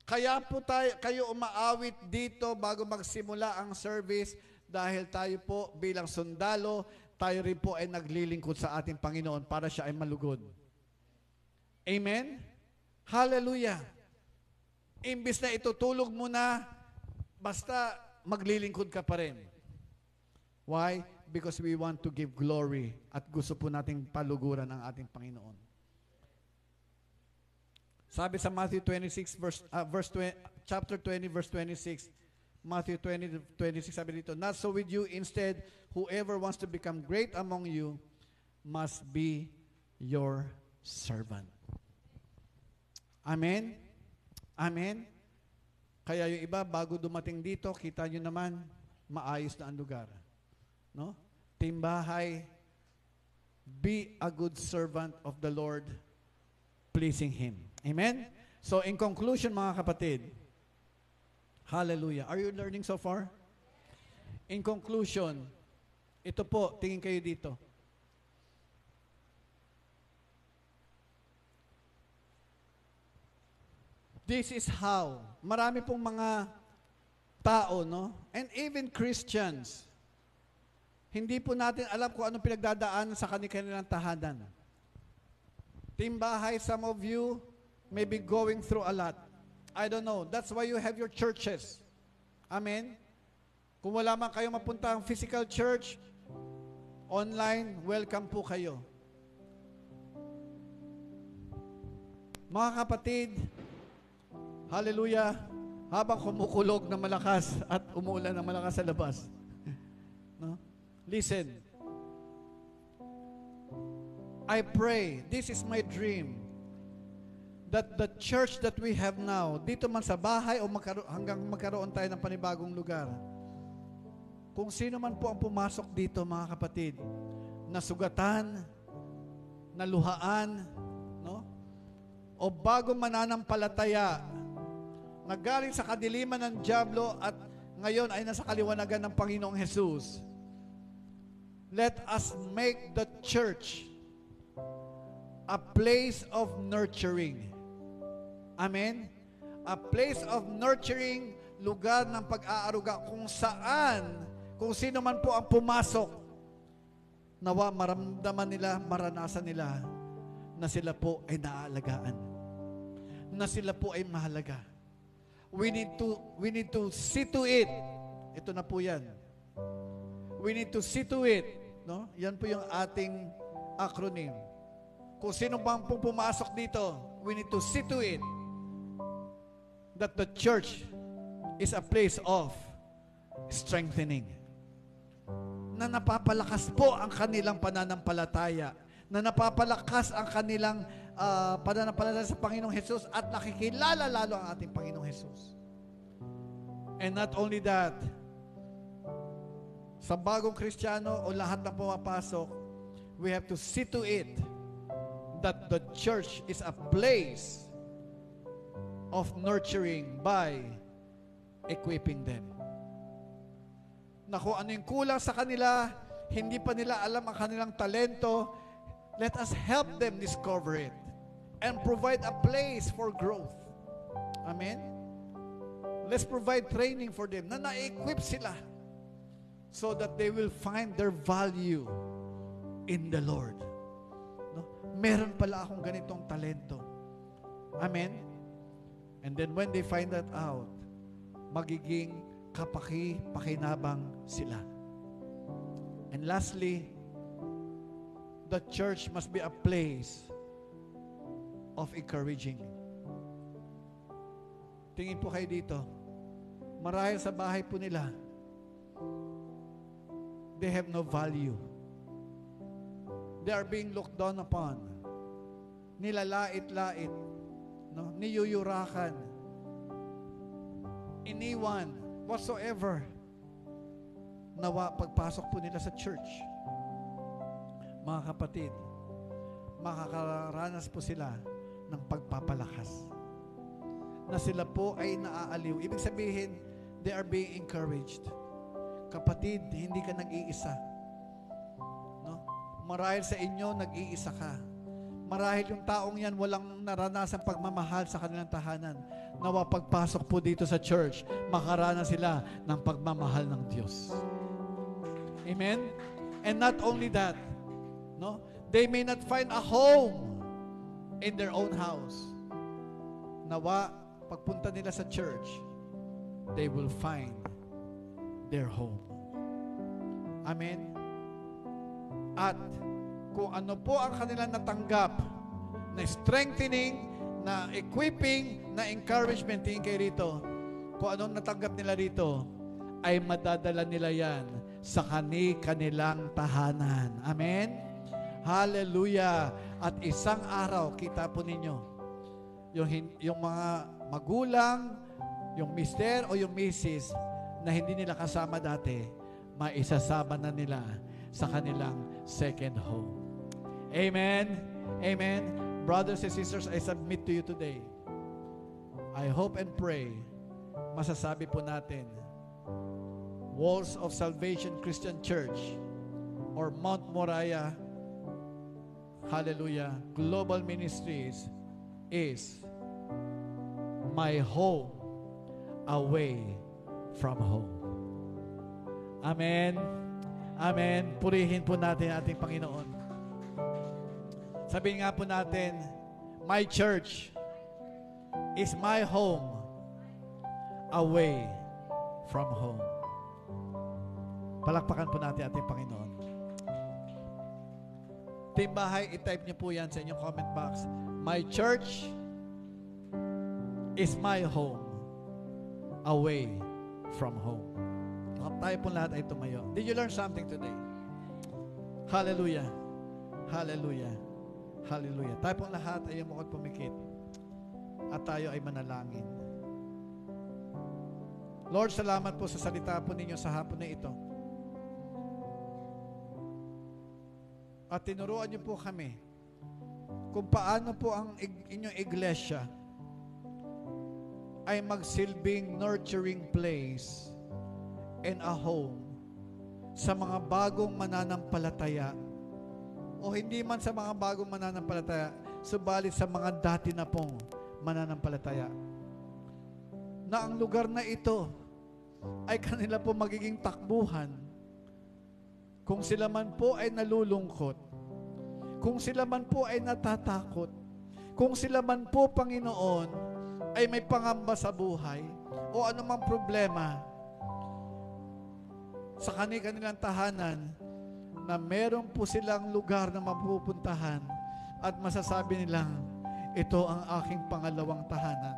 Kaya po kayo umaawit dito bago magsimula ang service dahil tayo po bilang sundalo, tayo rin po ay naglilingkod sa ating Panginoon para siya ay malugod. Amen? Hallelujah! Imbis na itutulog mo na, basta maglilingkod ka pa rin. Why? Because we want to give glory at gusto po nating paluguran ang ating Panginoon. Sabi sa Matthew 26, chapter 20, verse 26, Matthew 20, 26, sabi dito, not so with you, instead, whoever wants to become great among you must be your servant. Amen? Amen? Kaya yung iba, bago dumating dito, kita nyo naman, maayos na ang lugar. No? Timbahay, be a good servant of the Lord, pleasing Him. Amen? So, in conclusion, mga kapatid, hallelujah. Are you learning so far? In conclusion, ito po, tingin kayo dito. This is how. Marami pong mga tao, no? And even Christians, hindi po natin alam kung anong pinagdadaanan sa kanilang tahanan. Timbahay, some of you may be going through a lot. I don't know. That's why you have your churches. Amen? Kung wala man kayo mapunta ang physical church, online, welcome po kayo. Mga kapatid, hallelujah, habang kumukulog na malakas at umuulan na malakas sa labas. No? Listen. I pray, this is my dream, that the church that we have now, dito man sa bahay o hanggang magkaroon tayo ng panibagong lugar, kung sino man po ang pumasok dito, mga kapatid, nasugatan, naluhaan, no? O bago mananampalataya, nagaling sa kadiliman ng dyablo at ngayon ay nasa kaliwanagan ng Panginoong Jesus. Let us make the church a place of nurturing. Amen? A place of nurturing, lugar ng pag-aaruga kung saan, kung sino man po ang pumasok, nawa maramdaman nila, maranasan nila na sila po ay naaalagaan. Na sila po ay mahalaga. We need to see to it. Ito na po yan. We need to see to it. No? Yan po yung ating acronym. Kung sino bang pumasok dito, we need to see to it that the church is a place of strengthening. Na napapalakas po ang kanilang pananampalataya. Na napapalakas ang kanilang pananampalataya sa Panginoong Jesus at nakikilala lalo ang ating Panginoong Jesus. And not only that, sa bagong Kristiyano o lahat na pumapasok, we have to see to it that the church is a place of nurturing by equipping them. Na kung ano yung kulang sa kanila, hindi pa nila alam ang kanilang talento, let us help them discover it and provide a place for growth. Amen? Let's provide training for them na na-equip sila so that they will find their value in the Lord. No? Meron pala akong ganitong talento. Amen? And then when they find that out, magiging kapaki-pakinabang sila. And lastly, the church must be a place of encouraging. Tingin po kayo dito. Marahil sa bahay po nila, they have no value. They are being looked down upon. Nilalait-lait. No? Niyuyurakan. Iniwan. Whatsoever. Nawa, pagpasok po nila sa church, mga kapatid, makakaranas po sila ng pagpapalakas. Na sila po ay naaaliw. Ibig sabihin, they are being encouraged. Kapatid, hindi ka nag-iisa. No? Marahil sa inyo, nag-iisa ka. Marahil yung taong yan walang naranasang pagmamahal sa kanilang tahanan. Nawa pagpasok po dito sa church, makaranas sila ng pagmamahal ng Diyos. Amen? And not only that, no? They may not find a home in their own house. Nawa, pagpunta nila sa church, they will find their home. Amen? At kung ano po ang kanilang natanggap na strengthening, na equipping, na encouragement, tingin kayo rito, kung anong natanggap nila rito, ay madadala nila yan sa kanilang tahanan. Amen? Hallelujah! At isang araw, kita po ninyo, yung mga magulang, yung mister o yung misis na hindi nila kasama dati, maisasama na nila sa kanilang second home. Amen? Amen? Brothers and sisters, I submit to you today. I hope and pray, masasabi po natin, Walls of Salvation Christian Church or Mount Moriah, hallelujah, Global Ministries is my home away from home. Amen. Amen. Purihin po natin ating Panginoon. Sabihin nga po natin, my church is my home away from home. Palakpakan po natin ating Panginoon. Team Bahay, i-type niyo po yan sa inyong comment box. My church is my home away from home. Tayo po lahat ay tumayo. Did you learn something today? Hallelujah. Hallelujah. Hallelujah. Tayo po lahat ay umukod pumikit. At tayo ay manalangin. Lord, salamat po sa salita po ninyo sa hapon na ito. At tinuruan niyo po kami kung paano po ang inyong iglesia ay magsilbing nurturing place and a home sa mga bagong mananampalataya o hindi man sa mga bagong mananampalataya, subalit sa mga dati na pong mananampalataya. Na ang lugar na ito ay kanila po magiging takbuhan. Kung sila man po ay nalulungkot, kung sila man po ay natatakot, kung sila man po, Panginoon, ay may pangamba sa buhay o anumang problema sa kanilang tahanan, na meron po silang lugar na mapupuntahan at masasabi nilang, ito ang aking pangalawang tahanan.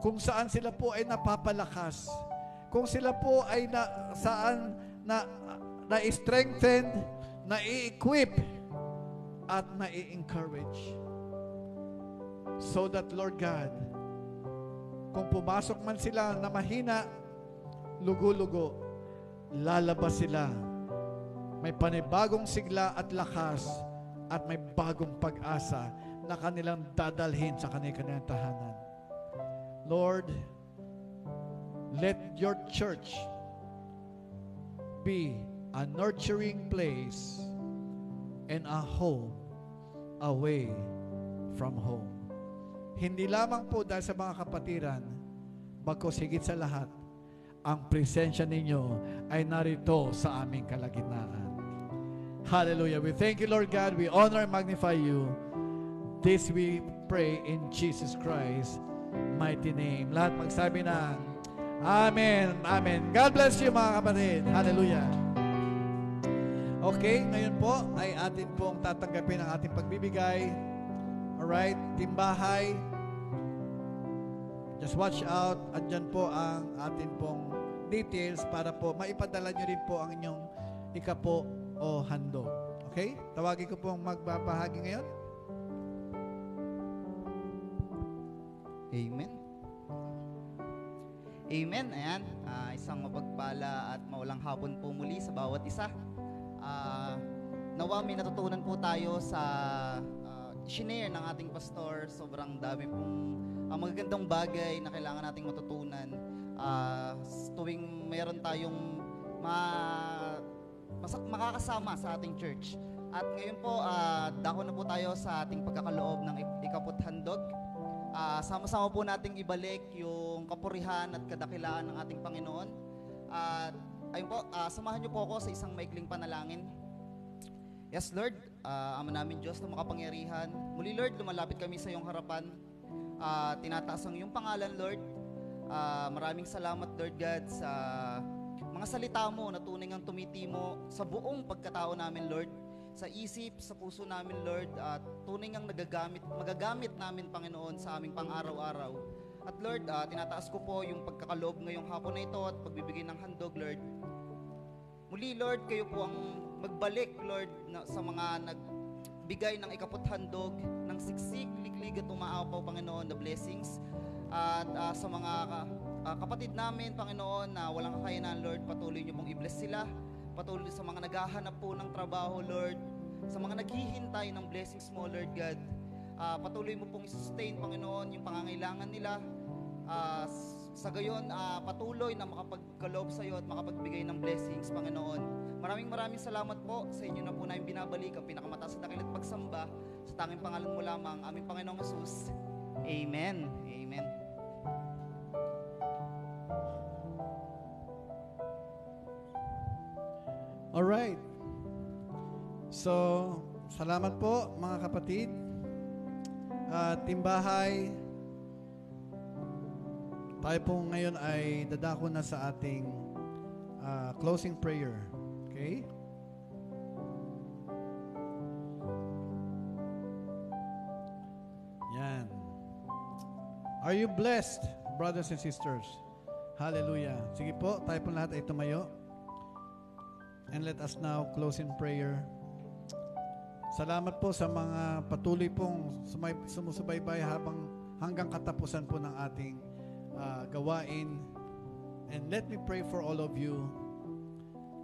Kung saan sila po ay napapalakas, kung sila po ay na-strengthen, na-equip, at na-encourage. So that, Lord God, kung pumasok man sila na mahina, lugo-lugo, lalabas sila. May panibagong sigla at lakas at may bagong pag-asa na kanilang dadalhin sa kanilang tahanan. Lord, let your church be a nurturing place and a home away from home. Hindi lamang po dahil sa mga kapatiran, Bagkus higit sa lahat, ang presensya ninyo ay narito sa aming kalagitnaan. Hallelujah. We thank you, Lord God. We honor and magnify you. This we pray in Jesus Christ mighty name. Lahat magsabi ng Amen. Amen. God bless you, mga kapatid. Hallelujah. Okay, ngayon po ay atin pong tatanggapin ang ating pagbibigay. Alright, timbahay. Just watch out. Andyan po ang atin pong details para po maipadala nyo rin po ang inyong ikapo o handog. Okay? Tawagin ko po ang magbabahagi ngayon. Amen. Amen. Ayan. Isang mapagpala at maulang hapon po muli sa bawat isa. Nawa may natutunan po tayo sa shinare ng ating pastor. Sobrang dami pong magagandang bagay na kailangan nating matutunan. Tuwing mayroon tayong makakasama sa ating church. At ngayon po, dako na po tayo sa ating pagkakaloob ng ikaput handog. Sama-sama po nating ibalik yung kapurihan at kadakilaan ng ating Panginoon. At ayun po, samahan niyo po ako sa isang maikling panalangin. Yes, Lord, Ama namin Diyos na makapangyarihan. Muli, Lord, lumalapit kami sa iyong harapan. Tinataas ang iyong pangalan, Lord. Maraming salamat, Lord God, sa mga salita mo na tunay ngang tumitimo sa buong pagkatao namin, Lord. Sa isip, sa puso namin, Lord, at tunay ngang magagamit namin, Panginoon, sa aming pang-araw-araw. At Lord, tinataas ko po yung pagkakaloob ngayong hapon na ito at pagbibigay ng handog, Lord. Muli, Lord, kayo po ang magbalik, Lord, sa mga nagbigay ng ikaput handog, ng siksik, liglig at umaapaw, Panginoon, the blessings. At sa mga kapatid namin, Panginoon, na walang kakayanan, Lord, patuloy niyo pong i-bless sila. Patuloy sa mga naghahanap po ng trabaho, Lord. Sa mga naghihintay ng blessings mo, Lord God. Patuloy mo pong i-sustain, Panginoon, yung pangangailangan nila. Sa gayon, patuloy na makapagkaloob sa iyo at makapagbigay ng blessings, Panginoon. Maraming salamat po sa inyo na po namin binabalik ang pinakamataas na dakilat pagsamba sa tanging pangalan mo lamang, aming Panginoong Jesus. Amen. Amen. Alright. So, salamat po mga kapatid. Timbahay. Tayo po ngayon ay dadako na sa ating closing prayer. Okay? Yan. Are you blessed, brothers and sisters? Hallelujah. Sige po, tayo po lahat ay tumayo. And let us now close in prayer. Salamat po sa mga patuloy pong sumusubaybay hanggang katapusan po ng ating gawain. And let me pray for all of you.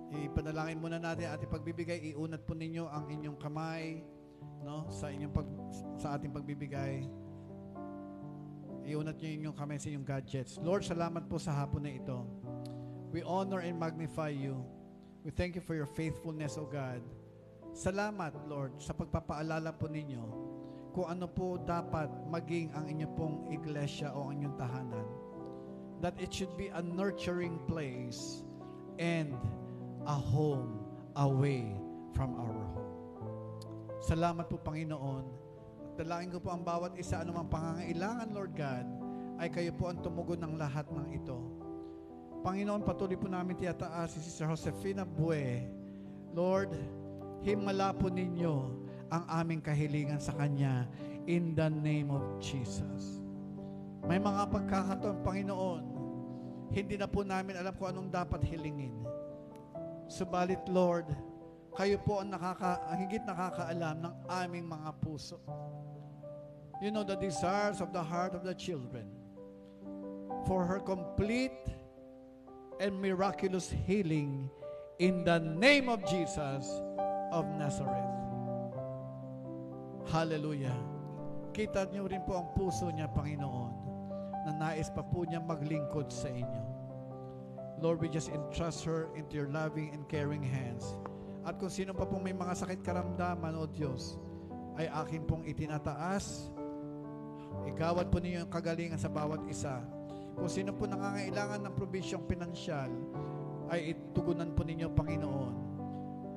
Ipanalangin muna natin ating pagbibigay. Iunat po ninyo ang inyong kamay, no, sa ating pagbibigay. Iunat niyo inyong kamay sa inyong gadgets. Lord, salamat po sa hapon na ito. We honor and magnify you. We thank you for your faithfulness, O God. Salamat, Lord, sa pagpapaalala po ninyo kung ano po dapat maging ang inyong pong iglesia o ang inyong tahanan. That it should be a nurturing place and a home away from our home. Salamat po, Panginoon. Dalangin ko po ang bawat isa anumang pangangailangan, Lord God, ay kayo po ang tumugon ng lahat ng ito. Panginoon, patuloy po namin tiyataas si Sister Josefina Bue. Lord, himala po ninyo ang aming kahilingan sa Kanya in the name of Jesus. May mga pagkakataon, Panginoon, hindi na po namin alam kung anong dapat hilingin. Subalit, Lord, kayo po ang higit nakakaalam ng aming mga puso. You know the desires of the heart of the children. For her complete and miraculous healing in the name of Jesus of Nazareth. Hallelujah. Kita niyo rin po ang puso niya, Panginoon, na nais pa po niya maglingkod sa inyo. Lord, we just entrust her into your loving and caring hands. At kung sino pa pong may mga sakit karamdaman, O Diyos, ay akin pong itinataas. Igawad po ninyo yung kagalingan sa bawat isa. Kung sino po nangangailangan ng provisyong pinansyal, ay itugunan po ninyo, Panginoon.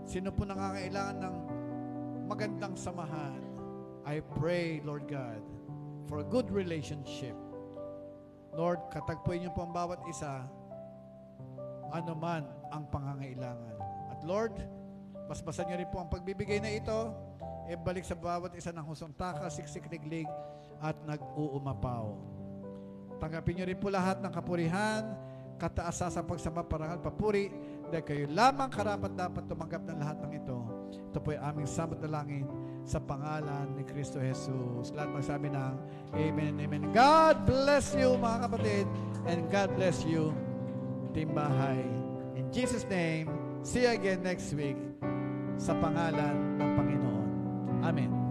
Sino po nangangailangan ng magandang samahan, I pray, Lord God, for a good relationship. Lord, katagpuin niyo po ang bawat isa, ano man ang pangangailangan. At Lord, basbasan niyo rin po ang pagbibigay na ito, balik sa bawat isa ng husong taka, siksik, liglig, at nag-uumapaw. Tanggapin niyo rin po lahat ng kapurihan, kataasan sa pagsamba, parangal, papuri, dahil kayo lamang karapat dapat tumanggap ng lahat ng ito. Ito po ay aming samot na langin sa pangalan ni Kristo Jesus. Lahat magsabi ng Amen and Amen. God bless you, mga kapatid, and God bless you, Team Bahay. In Jesus' name, see you again next week sa pangalan ng Panginoon. Amen.